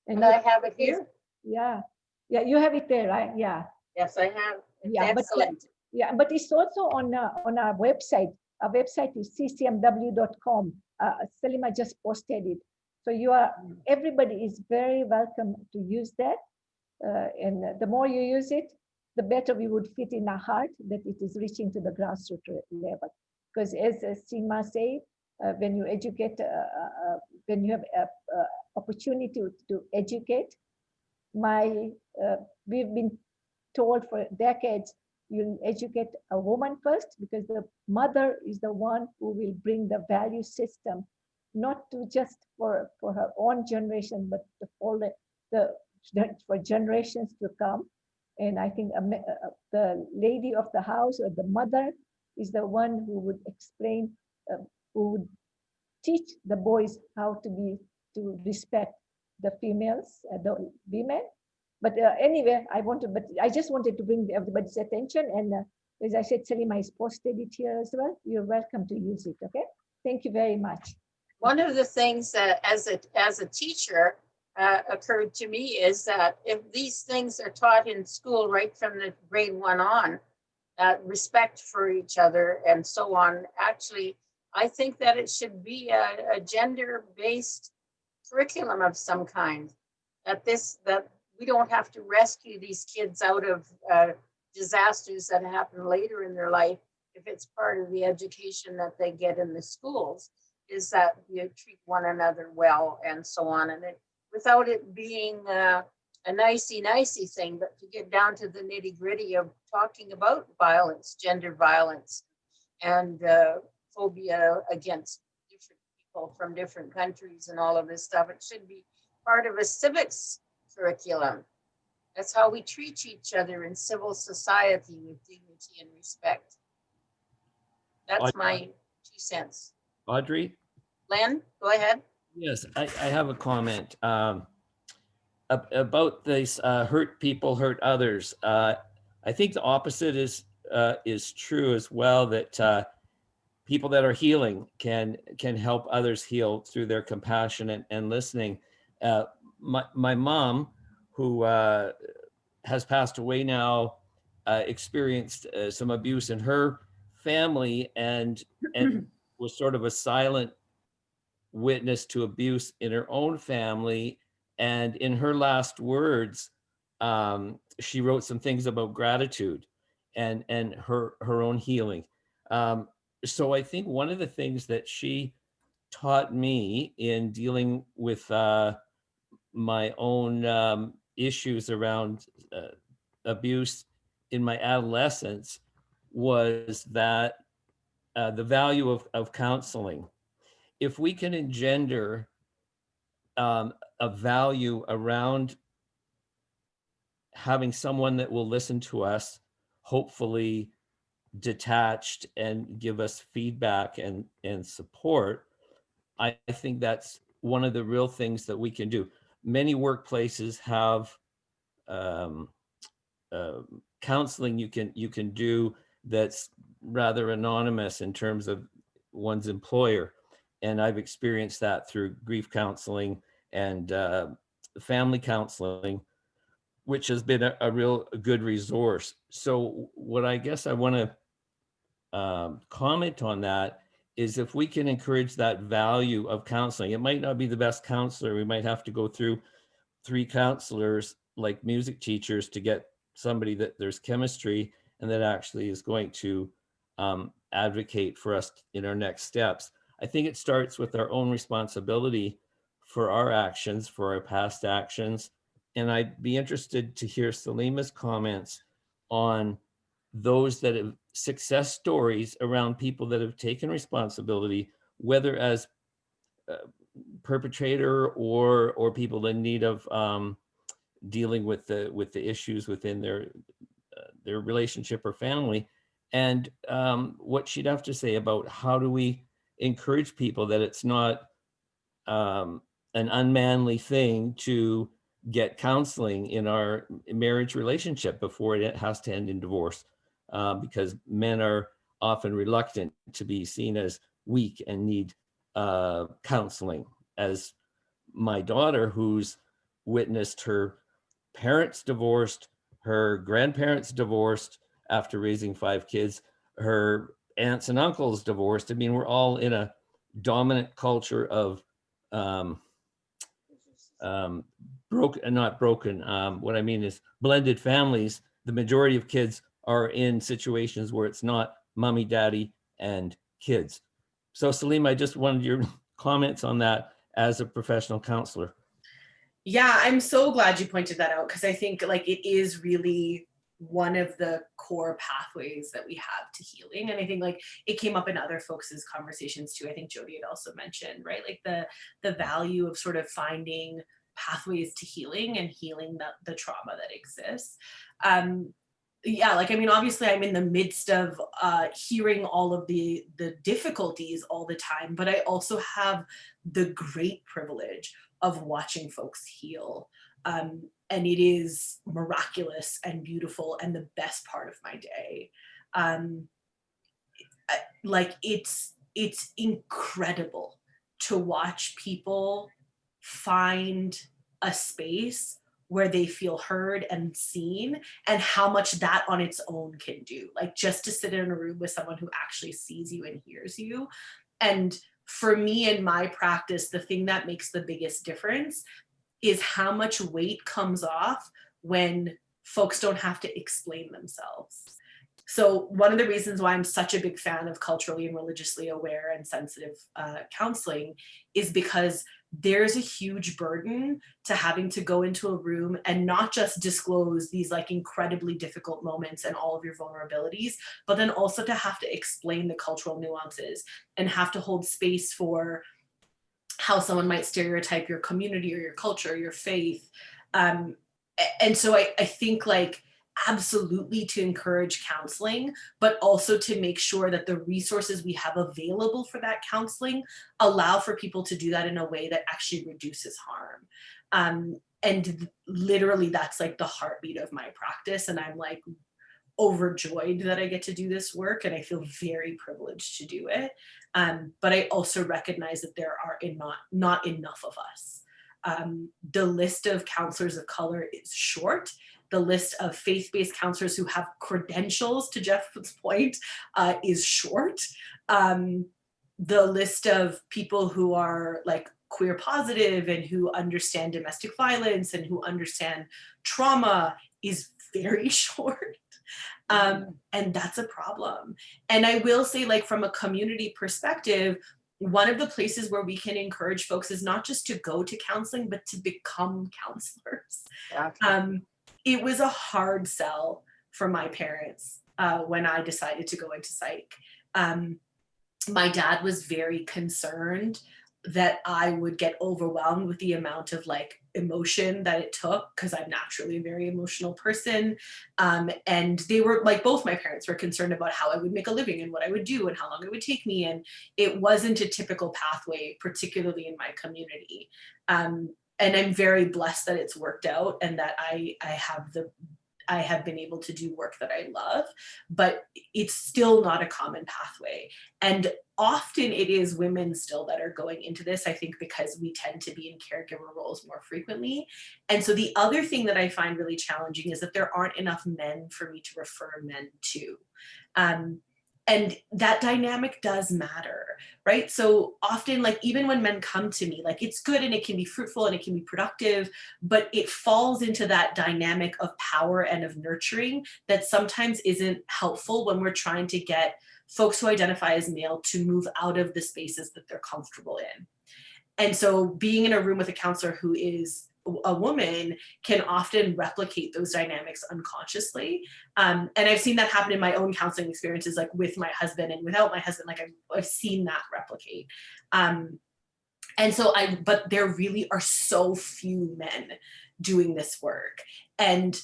And I have it here. Yeah, you have it there, right? Yeah. Yes, I have. It's Yeah, excellent. but it's also on our website. Our website is ccmw.com. Salima just posted it. So everybody is very welcome to use that. And the more you use it, the better we would fit in our heart that it is reaching to the grassroots level. Because as Seema said, when you educate, when you have opportunity to educate, we've been told for decades, you educate a woman first, because the mother is the one who will bring the value system, not to just for her own generation, but for generations to come. And I think the lady of the house or the mother is the one who would explain, who would teach the boys how to respect the females, the women. But anyway, I just wanted to bring everybody's attention. And as I said, Salima has posted it here as well. You're welcome to use it, okay? Thank you very much. One of the things that as a teacher occurred to me is that if these things are taught in school right from the grade 1 on, respect for each other and so on, actually, I think that it should be a gender-based curriculum of some kind. That we don't have to rescue these kids out of disasters that happen later in their life if it's part of the education that they get in the schools, is that you treat one another well and so on. And without it being a nicey thing, but to get down to the nitty gritty of talking about violence, gender violence, and phobia against different people from different countries and all of this stuff. It should be part of a civics curriculum. That's how we treat each other in civil society, with dignity and respect. That's my 2 cents. Audrey? Len, go ahead. Yes, I have a comment about this hurt people, hurt others. I think the opposite is true as well, that people that are healing can help others heal through their compassion and listening. My mom, who has passed away now, experienced some abuse in her family and was sort of a silent witness to abuse in her own family. And in her last words, she wrote some things about gratitude and her own healing. So I think one of the things that she taught me in dealing with my own issues around abuse in my adolescence was that the value of counseling. If we can engender a value around having someone that will listen to us, hopefully detached, and give us feedback and support, I think that's one of the real things that we can do. Many workplaces have counseling you can do that's rather anonymous in terms of one's employer. And I've experienced that through grief counseling and family counseling, which has been a real good resource. So what I guess I want to comment on that is, if we can encourage that value of counseling, it might not be the best counselor. We might have to go through 3 counselors like music teachers to get somebody that there's chemistry and that actually is going to advocate for us in our next steps. I think it starts with our own responsibility for our actions, for our past actions. And I'd be interested to hear Salima's comments on those that have success stories around people that have taken responsibility, whether as perpetrator or people in need of dealing with the issues within their relationship or family, and what she'd have to say about how do we encourage people that it's not an unmanly thing to get counseling in our marriage relationship before it has to end in divorce, because men are often reluctant to be seen as weak and need counseling. As my daughter, who's witnessed her parents divorced, her grandparents divorced after raising 5 kids, her aunts and uncles divorced. I mean, we're all in a dominant culture of not broken. What I mean is blended families. The majority of kids are in situations where it's not mommy, daddy, and kids. So Salim, I just wanted your comments on that as a professional counselor. Yeah, I'm so glad you pointed that out, because I think like it is really one of the core pathways that we have to healing. And I think like it came up in other folks' conversations too. I think Jody had also mentioned, right? Like the value of sort of finding pathways to healing and healing the trauma that exists. Yeah, like, I mean, obviously I'm in the midst of hearing all of the difficulties all the time, but I also have the great privilege of watching folks heal. And it is miraculous and beautiful and the best part of my day. Like it's incredible to watch people find a space where they feel heard and seen, and how much that on its own can do. Like just to sit in a room with someone who actually sees you and hears you. And for me in my practice, the thing that makes the biggest difference is how much weight comes off when folks don't have to explain themselves. So one of the reasons why I'm such a big fan of culturally and religiously aware and sensitive counseling is because there's a huge burden to having to go into a room and not just disclose these like incredibly difficult moments and all of your vulnerabilities, but then also to have to explain the cultural nuances and have to hold space for how someone might stereotype your community or your culture, your faith. And so I think like absolutely to encourage counseling, but also to make sure that the resources we have available for that counseling allow for people to do that in a way that actually reduces harm. And literally that's like the heartbeat of my practice. And I'm like overjoyed that I get to do this work, and I feel very privileged to do it. But I also recognize that there are not enough of us. The list of counselors of color is short. The list of faith-based counselors who have credentials, to Jeff's point, is short. The list of people who are like queer positive and who understand domestic violence and who understand trauma is very short. And that's a problem. And I will say, like, from a community perspective, one of the places where we can encourage folks is not just to go to counseling, but to become counselors. Yeah. It was a hard sell for my parents when I decided to go into psych. My dad was very concerned that I would get overwhelmed with the amount of like emotion that it took, because I'm naturally a very emotional person. And they were like, both my parents were concerned about how I would make a living and what I would do and how long it would take me. And it wasn't a typical pathway, particularly in my community. And I'm very blessed that it's worked out and that I have been able to do work that I love, but it's still not a common pathway. And often it is women still that are going into this, I think, because we tend to be in caregiver roles more frequently. And so the other thing that I find really challenging is that there aren't enough men for me to refer men to. And that dynamic does matter, right? So often, like, even when men come to me, like, it's good and it can be fruitful and it can be productive, but it falls into that dynamic of power and of nurturing that sometimes isn't helpful when we're trying to get folks who identify as male to move out of the spaces that they're comfortable in. And so being in a room with a counselor who is a woman can often replicate those dynamics unconsciously. And I've seen that happen in my own counseling experiences, like with my husband and without my husband, like I've seen that replicate. And so but there really are so few men doing this work. And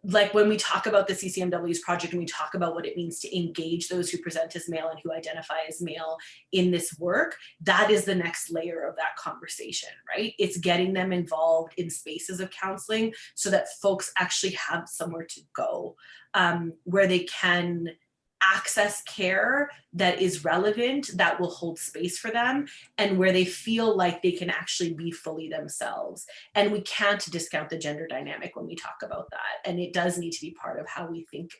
like when we talk about the CCMW's project and we talk about what it means to engage those who present as male and who identify as male in this work, that is the next layer of that conversation, right? It's getting them involved in spaces of counseling so that folks actually have somewhere to go, where they can access care that is relevant, that will hold space for them, and where they feel like they can actually be fully themselves. And we can't discount the gender dynamic when we talk about that. And it does need to be part of how we think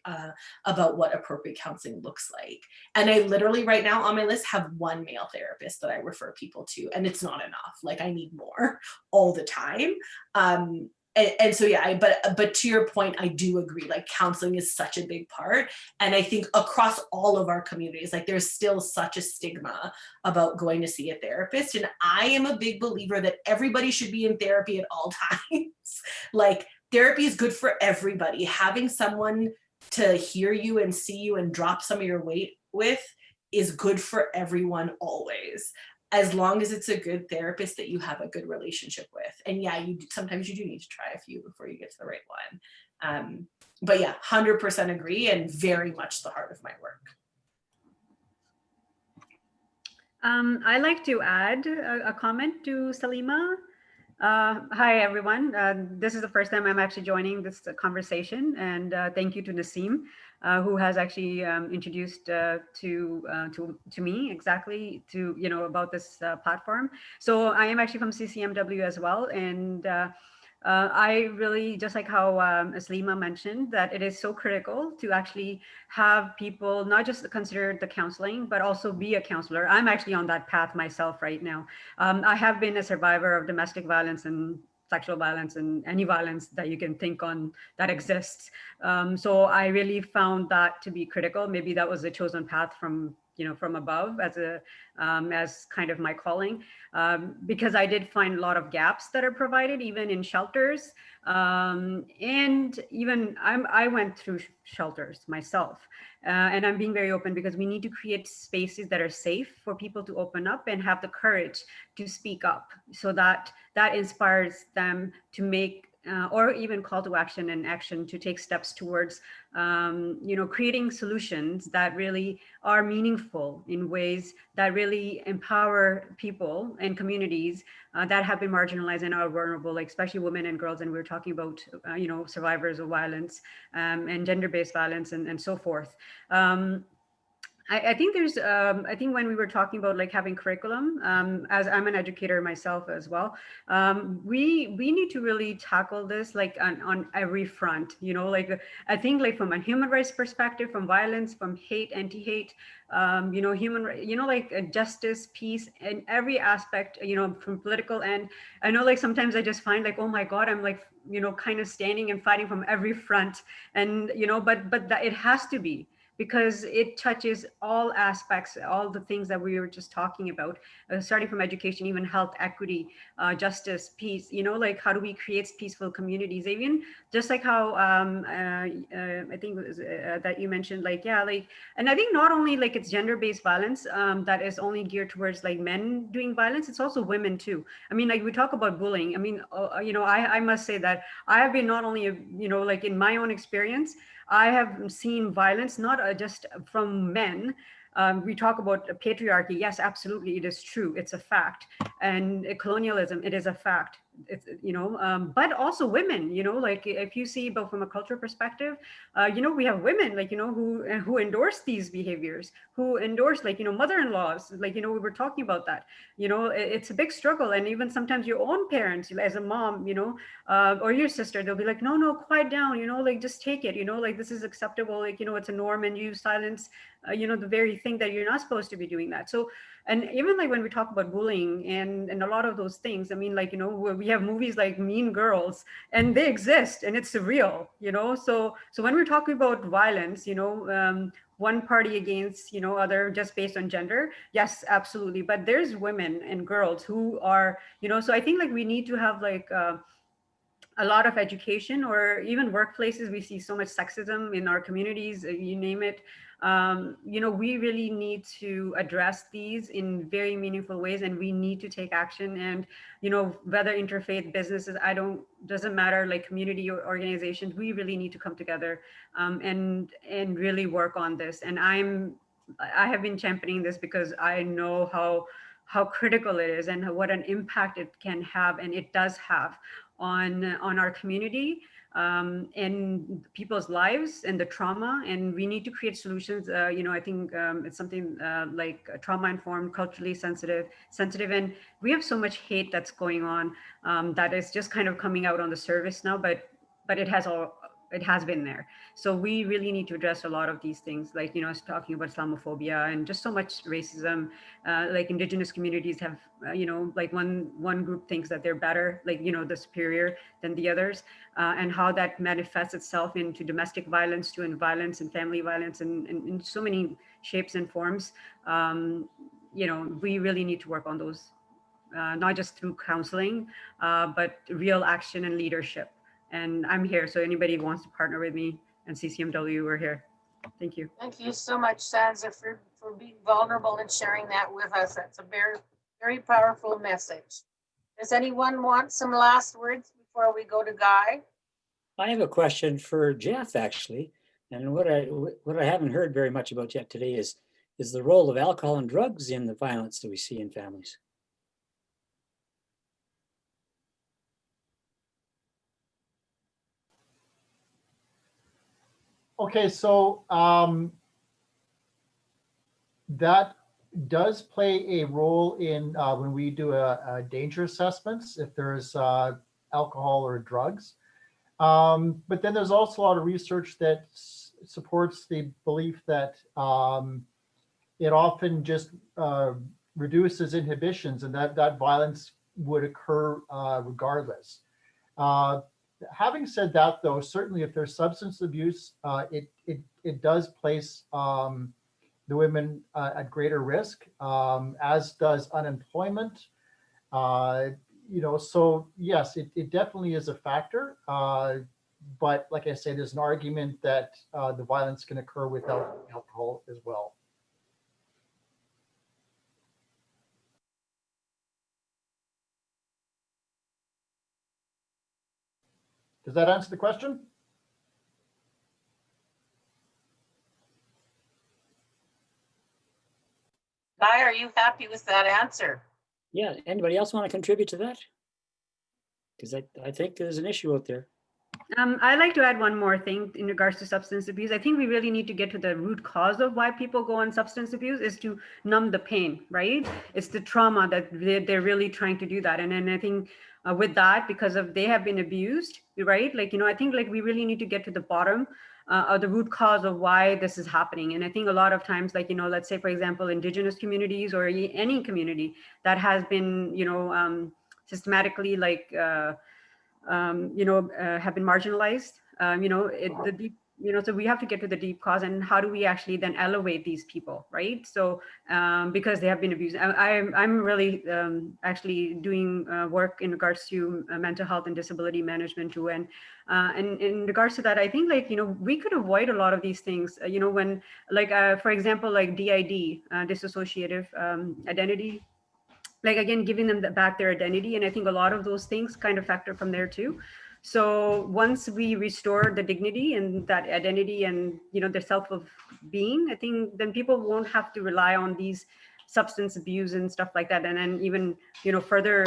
about what appropriate counseling looks like. And I literally right now on my list have one male therapist that I refer people to, and it's not enough. Like I need more all the time. And so, yeah, but to your point, I do agree, like counseling is such a big part. And I think across all of our communities, like there's still such a stigma about going to see a therapist. And I am a big believer that everybody should be in therapy at all times. Like therapy is good for everybody. Having someone to hear you and see you and drop some of your weight with is good for everyone always, as long as it's a good therapist that you have a good relationship with. And yeah, sometimes you do need to try a few before you get to the right one. But yeah, 100% agree, and very much the heart of my work. I'd like to add a comment to Salima. Hi, everyone. This is the first time I'm actually joining this conversation, and thank you to Naseem, who has actually introduced to me exactly to, you know, about this platform. So I am actually from CCMW as well, and I really, just like how Aslima mentioned, that it is so critical to actually have people not just consider the counseling, but also be a counselor. I'm actually on that path myself right now. I have been a survivor of domestic violence and sexual violence and any violence that you can think on that exists. So I really found that to be critical. Maybe that was a chosen path from, you know, from above as kind of my calling, because I did find a lot of gaps that are provided even in shelters. And even I went through shelters myself, and I'm being very open because we need to create spaces that are safe for people to open up and have the courage to speak up, so that inspires them to make or even call to action and action to take steps towards, you know, creating solutions that really are meaningful in ways that really empower people and communities that have been marginalized and are vulnerable, like especially women and girls. And we're talking about, you know, survivors of violence and gender-based violence and so forth. I think there's, I think when we were talking about like having curriculum, as I'm an educator myself as well, we need to really tackle this like on every front, you know, like I think like from a human rights perspective, from violence, from hate, anti-hate, you know, like justice, peace, and every aspect, you know, from political end. I know like sometimes I just find like, oh my God, I'm like, you know, kind of standing and fighting from every front, and, you know, but that it has to be, because it touches all aspects, all the things that we were just talking about, starting from education, even health, equity, justice, peace, you know, like how do we create peaceful communities, even just like how I think it was, that you mentioned, like, yeah, like, and I think not only like it's gender-based violence that is only geared towards like men doing violence, it's also women too. I mean, like we talk about bullying. I mean, you know, I must say that I have been not only, you know, like in my own experience, I have seen violence, not just from men. We talk about patriarchy. Yes, absolutely. It is true. It's a fact. And colonialism, it is a fact. It's, you know, but also women, you know, like if you see, but from a cultural perspective, you know, we have women, like, you know, who endorse these behaviors, who endorse, like, you know, mother-in-laws, like, you know, we were talking about that, you know, it's a big struggle. And even sometimes your own parents, as a mom, you know, or your sister, they'll be like, no, quiet down, you know, like just take it, you know, like this is acceptable, like, you know, it's a norm, and you silence, you know, the very thing that you're not supposed to be doing that. So, and even like when we talk about bullying and a lot of those things, I mean, like, you know, we have movies like Mean Girls, and they exist, and it's surreal, you know. So when we're talking about violence, you know, one party against, you know, other just based on gender, yes, absolutely. But there's women and girls who are, you know, so I think like we need to have like a lot of education, or even workplaces. We see so much sexism in our communities, you name it. you know, we really need to address these in very meaningful ways, and we need to take action. And, you know, whether interfaith businesses, doesn't matter, like community or organizations, we really need to come together and really work on this. And I have been championing this because I know how critical it is and what an impact it can have, and it does have on our community and people's lives and the trauma. And we need to create solutions. You know, I think it's something like trauma-informed, culturally sensitive, and we have so much hate that's going on that is just kind of coming out on the surface now, but it has been there. So we really need to address a lot of these things, like, you know, talking about Islamophobia and just so much racism. Like Indigenous communities have, you know, like one group thinks that they're better, like, you know, the superior than the others, and how that manifests itself into domestic violence, to violence and family violence, and in so many shapes and forms. You know, we really need to work on those, not just through counseling, but real action and leadership. And I'm here, so anybody who wants to partner with me and CCMW, we're here. Thank you. Thank you so much, Sansa, for being vulnerable and sharing that with us. That's a very, very powerful message. Does anyone want some last words before we go to Guy? I have a question for Jeff, actually. And what I haven't heard very much about yet today is the role of alcohol and drugs in the violence that we see in families. Okay, so that does play a role in when we do a danger assessments, if there's alcohol or drugs. But then there's also a lot of research that supports the belief that it often just reduces inhibitions, and that violence would occur regardless. Having said that, though, certainly if there's substance abuse, it does place the women at greater risk, as does unemployment. You know, so yes, it definitely is a factor. But like I say, there's an argument that the violence can occur without alcohol as well. Does that answer the question? Guy, are you happy with that answer? Yeah, anybody else want to contribute to that? Because I think there's an issue out there. I'd like to add one more thing in regards to substance abuse. I think we really need to get to the root cause of why people go on substance abuse, is to numb the pain, right? It's the trauma that they're really trying to do that. And then I think with that, because of they have been abused, right? Like, you know, I think like we really need to get to the bottom of the root cause of why this is happening. And I think a lot of times, like, you know, let's say, for example, Indigenous communities or any community that has been, you know, systematically like, you know, have been marginalized, you know, the deep, you know, so we have to get to the deep cause, and how do we actually then elevate these people, right? So because they have been abused. I'm really actually doing work in regards to mental health and disability management too. And in regards to that, I think like, you know, we could avoid a lot of these things, you know, when like, for example, like DID, dissociative identity, like again, giving them back their identity. And I think a lot of those things kind of factor from there too. So once we restore the dignity and that identity and, you know, their self of being, I think then people won't have to rely on these substance abuse and stuff like that. And then even, you know, further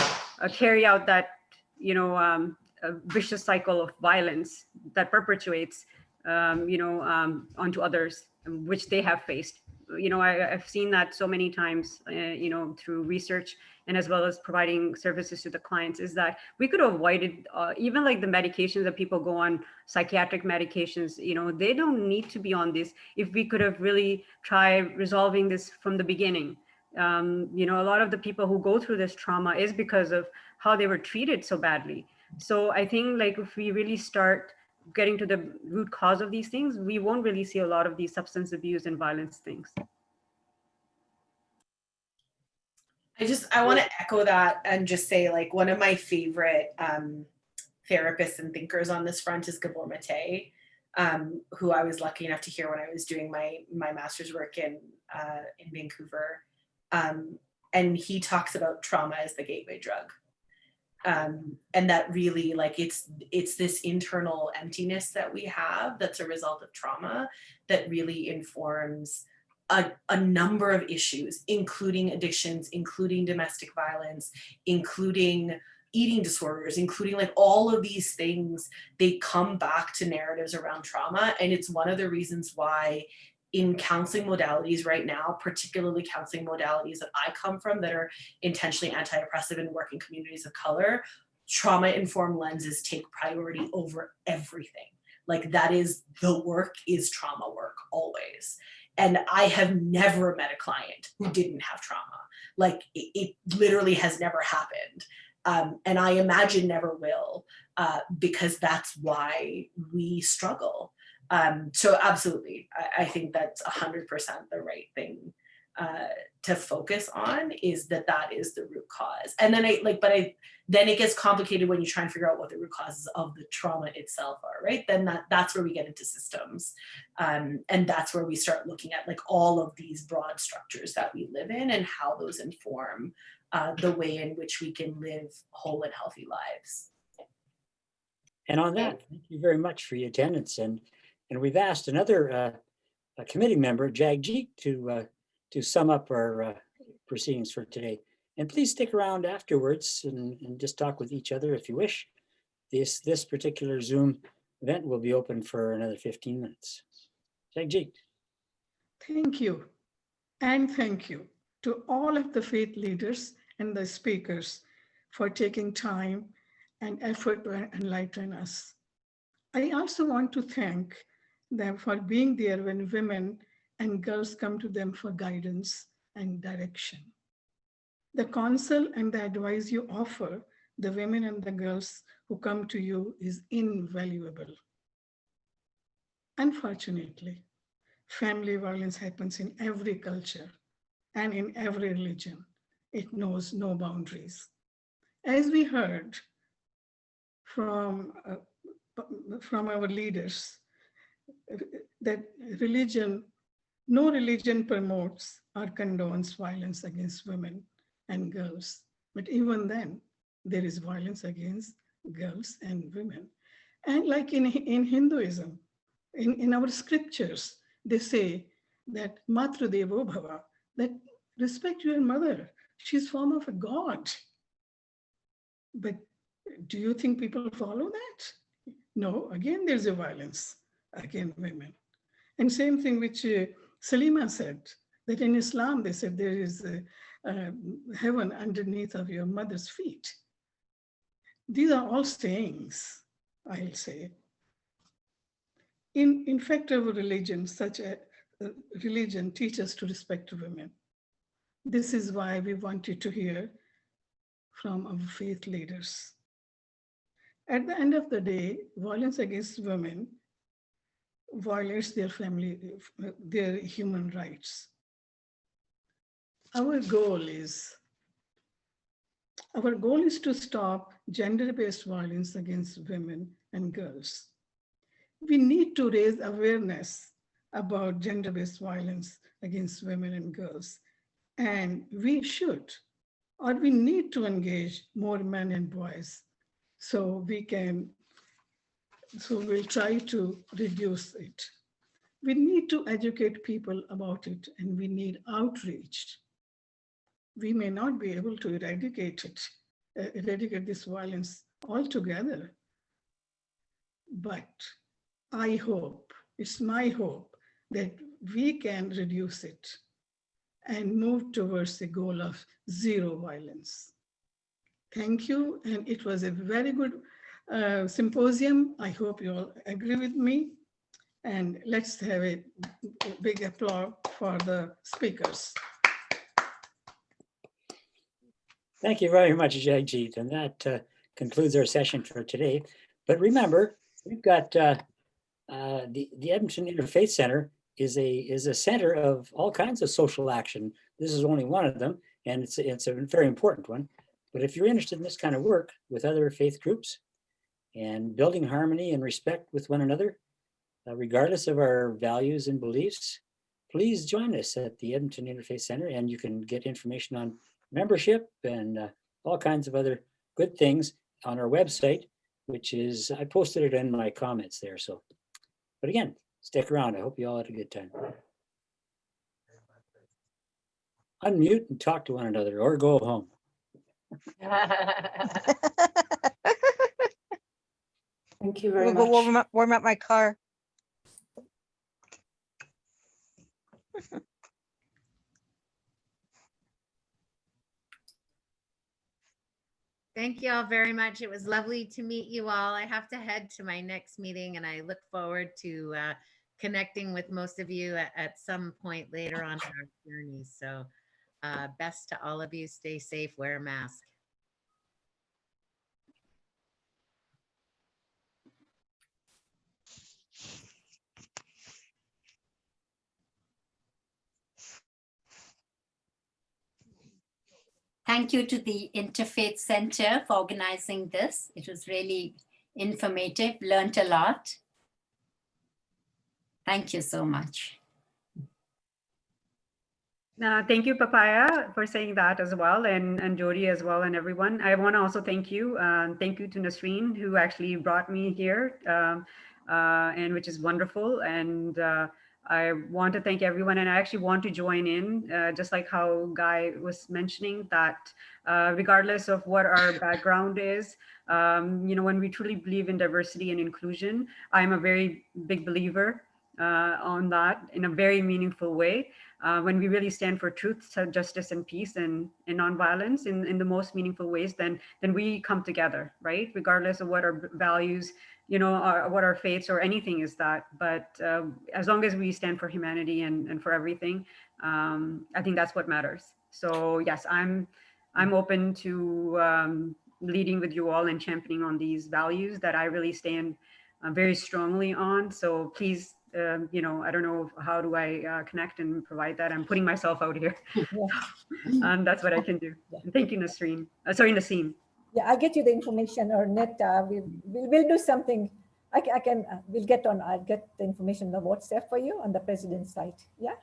carry out that, you know, a vicious cycle of violence that perpetuates, you know, onto others, which they have faced. You know, I've seen that so many times, you know, through research and as well as providing services to the clients, is that we could have avoided even like the medications that people go on, psychiatric medications, you know, they don't need to be on this if we could have really tried resolving this from the beginning. You know, a lot of the people who go through this trauma is because of how they were treated so badly. So I think like if we really start getting to the root cause of these things, we won't really see a lot of these substance abuse and violence things. I want to echo that and just say, like, one of my favorite therapists and thinkers on this front is Gabor Mate. who I was lucky enough to hear when I was doing my master's work in Vancouver. And he talks about trauma as the gateway drug. And that really, like, it's this internal emptiness that we have that's a result of trauma that really informs a number of issues, including addictions, including domestic violence, including eating disorders, including like all of these things. They come back to narratives around trauma. And it's one of the reasons why in counseling modalities right now, particularly counseling modalities that I come from that are intentionally anti-oppressive and work in communities of color, trauma-informed lenses take priority over everything. Like that is, the work is trauma work always. And I have never met a client who didn't have trauma. Like it literally has never happened. And I imagine never will, because that's why we struggle. So absolutely, I think that's 100% the right thing to focus on, is that is the root cause. And then then it gets complicated when you try and figure out what the root causes of the trauma itself are, right? Then that's where we get into systems. And that's where we start looking at like all of these broad structures that we live in and how those inform the way in which we can live whole and healthy lives. And on that, thank you very much for your attendance. And we've asked another committee member, Jagjit, to sum up our proceedings for today. And please stick around afterwards and just talk with each other if you wish. This particular Zoom event will be open for another 15 minutes. Jagjit. Thank you. And thank you to all of the faith leaders and the speakers for taking time and effort to enlighten us. I also want to thank them for being there when women and girls come to them for guidance and direction. The counsel and the advice you offer the women and the girls who come to you is invaluable. Unfortunately, family violence happens in every culture and in every religion. It knows no boundaries. As we heard from our leaders, that no religion promotes or condones violence against women and girls. But even then, there is violence against girls and women. And like in Hinduism, in our scriptures, they say that Matru Devo Bhava, that respect your mother. She's form of a god. But do you think people follow that? No, again, there's a violence against women. And same thing which Salima said, that in Islam, they said there is a heaven underneath of your mother's feet. These are all sayings, I'll say. In fact, our religion, such a religion, teaches to respect women. This is why we wanted to hear from our faith leaders. At the end of the day, violence against women violates their human rights. Our goal is to stop gender-based violence against women and girls. We need to raise awareness about gender-based violence against women and girls. And we need to engage more men and boys so we'll try to reduce it. We need to educate people about it, and we need outreach. We may not be able to eradicate this violence altogether, but it's my hope that we can reduce it and move towards the goal of zero violence. Thank you, and it was a very good symposium. I hope you all agree with me, and let's have a big applause for the speakers. Thank you very much, Jagjit, and that concludes our session for today. But remember, we've got the Edmonton Interfaith Center is a center of all kinds of social action. This is only one of them, and it's a very important one. But if you're interested in this kind of work with other faith groups and building harmony and respect with one another, regardless of our values and beliefs, please join us at the Edmonton Interfaith Center, and you can get information on membership and all kinds of other good things on our website, which is, I posted it in my comments there. So, but again, stick around. I hope you all had a good time. Unmute and talk to one another or go home. Thank you very We'll much. go warm up my car. Thank you all very much. It was lovely to meet you all. I have to head to my next meeting and I look forward to connecting with most of you at some point later on in our journey. So best to all of you. Stay safe, wear a mask. Thank you to the Interfaith Center for organizing this. It was really informative, learned a lot. Thank you so much. Thank you, Papaya, for saying that as well, and Jody as well, and everyone. I want to also thank you. Thank you to Nasreen, who actually brought me here, and which is wonderful. And I want to thank everyone, and I actually want to join in, just like how Guy was mentioning that regardless of what our background is, you know, when we truly believe in diversity and inclusion, I'm a very big believer on that in a very meaningful way. When we really stand for truth, justice, and peace, and nonviolence in the most meaningful ways, then we come together, right? Regardless of what our values, you know, what our faiths or anything is that. But as long as we stand for humanity and for everything, I think that's what matters. So yes, I'm open to leading with you all and championing on these values that I really stand very strongly on. So please, you know, I don't know, how do I connect and provide that? I'm putting myself out here. And that's what I can do. Thank you, Nasreen. Sorry, Naseem. Yeah, I'll get you the information, or Netta. We'll do something. I'll get the information on the WhatsApp for you on the president's site. Yeah.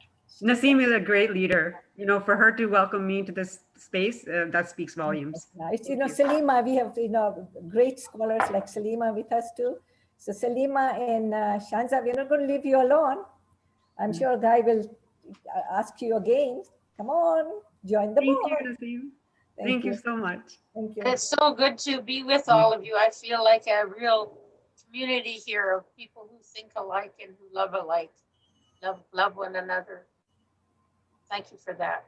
Naseem is a great leader. You know, for her to welcome me to this space, that speaks volumes. It's, you know, Salima, we have, you know, great scholars like Salima with us too. So Salima and Shanza, we're not going to leave you alone. I'm sure Guy will ask you again. Come on, join the board. Thank you, Naseem. Thank you so much. Thank you. It's so good to be with all of you. I feel like a real community here of people who think alike and who love alike, love one another. Thank you for that.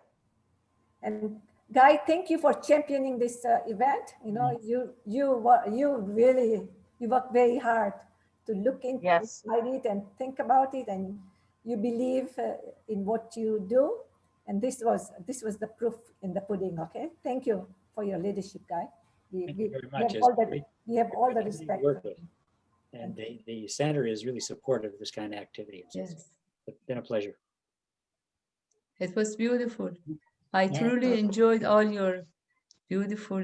And Guy, thank you for championing this event. You know, you really work very hard to look into it and think about it, and you believe in what you do. And this was the proof in the pudding. Okay, thank you for your leadership, Guy. Thank you very much. We have all the respect. And the center is really supportive of this kind of activity. Yes. It's been a pleasure. It was beautiful. I truly enjoyed all your beautiful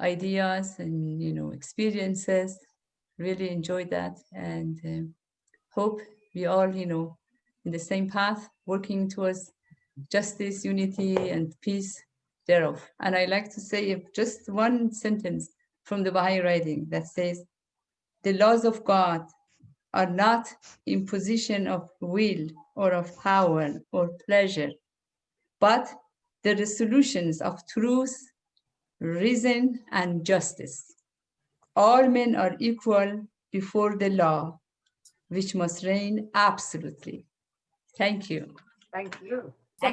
ideas and, you know, experiences. Really enjoyed that, and hope we all, you know, in the same path, working towards justice, unity, and peace thereof. And I like to say just one sentence from the Baha'i writing that says, the laws of God are not imposition of will or of power or pleasure, but the resolutions of truth, reason, and justice. All men are equal before the law, which must reign absolutely. Thank you. Thank you. So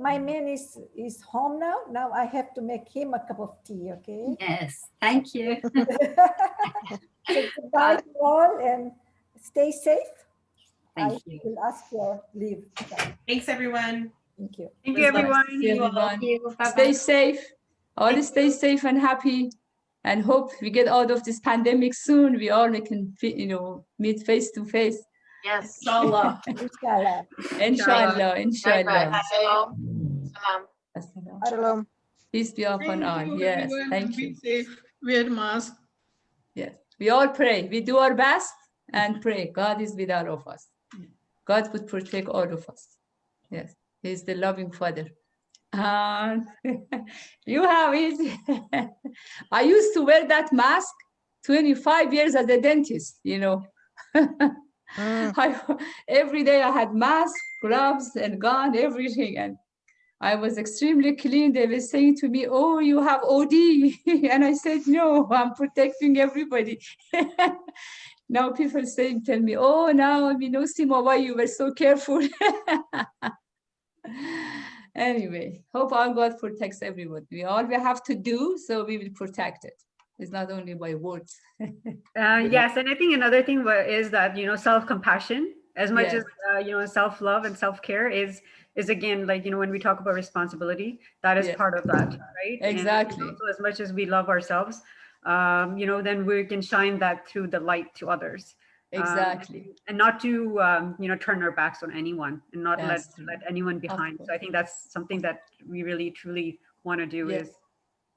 my man is home now. Now I have to make him a cup of tea, okay? Yes, thank you. So goodbye to all, and stay safe. Thank you. Will ask your leave. Thanks, everyone. Thank you. Thank you, everyone. Everyone. Bye-bye. Stay safe. All stay safe and happy, and hope we get out of this pandemic soon. We all can, you know, meet face to face. Yes. Inshallah. Inshallah. Inshallah. Inshallah. Shalom. Salam. Shalom. Peace be upon all. Yes. Everyone. Thank Be you. safe. Wear mask. Yes. We all pray. We do our best, and pray. God is with all of us. God would protect all of us. Yes, He's the loving Father. You have it. I used to wear that mask 25 years as a dentist, you know. Every day I had mask, gloves, and gun, everything. And I was extremely clean. They were saying to me, oh, you have OD. And I said, no, I'm protecting everybody. Now people tell me, oh, now we know, Sima, why you were so careful. Anyway, hope our God protects everyone. We all we have to do, so we will protect it. It's not only by words. Yes, and I think another thing is that, you know, self-compassion, as much Yes. as, you know, self-love and self-care is again, like, you know, when we talk about responsibility, that is Yes. part of that, right? Exactly. And also, as much as we love ourselves, you know, then we can shine that through the light to others. Exactly. And not to, you know, turn our backs on anyone and not let That's true. anyone behind. course. So I think that's something that we really, truly want to do Yes. is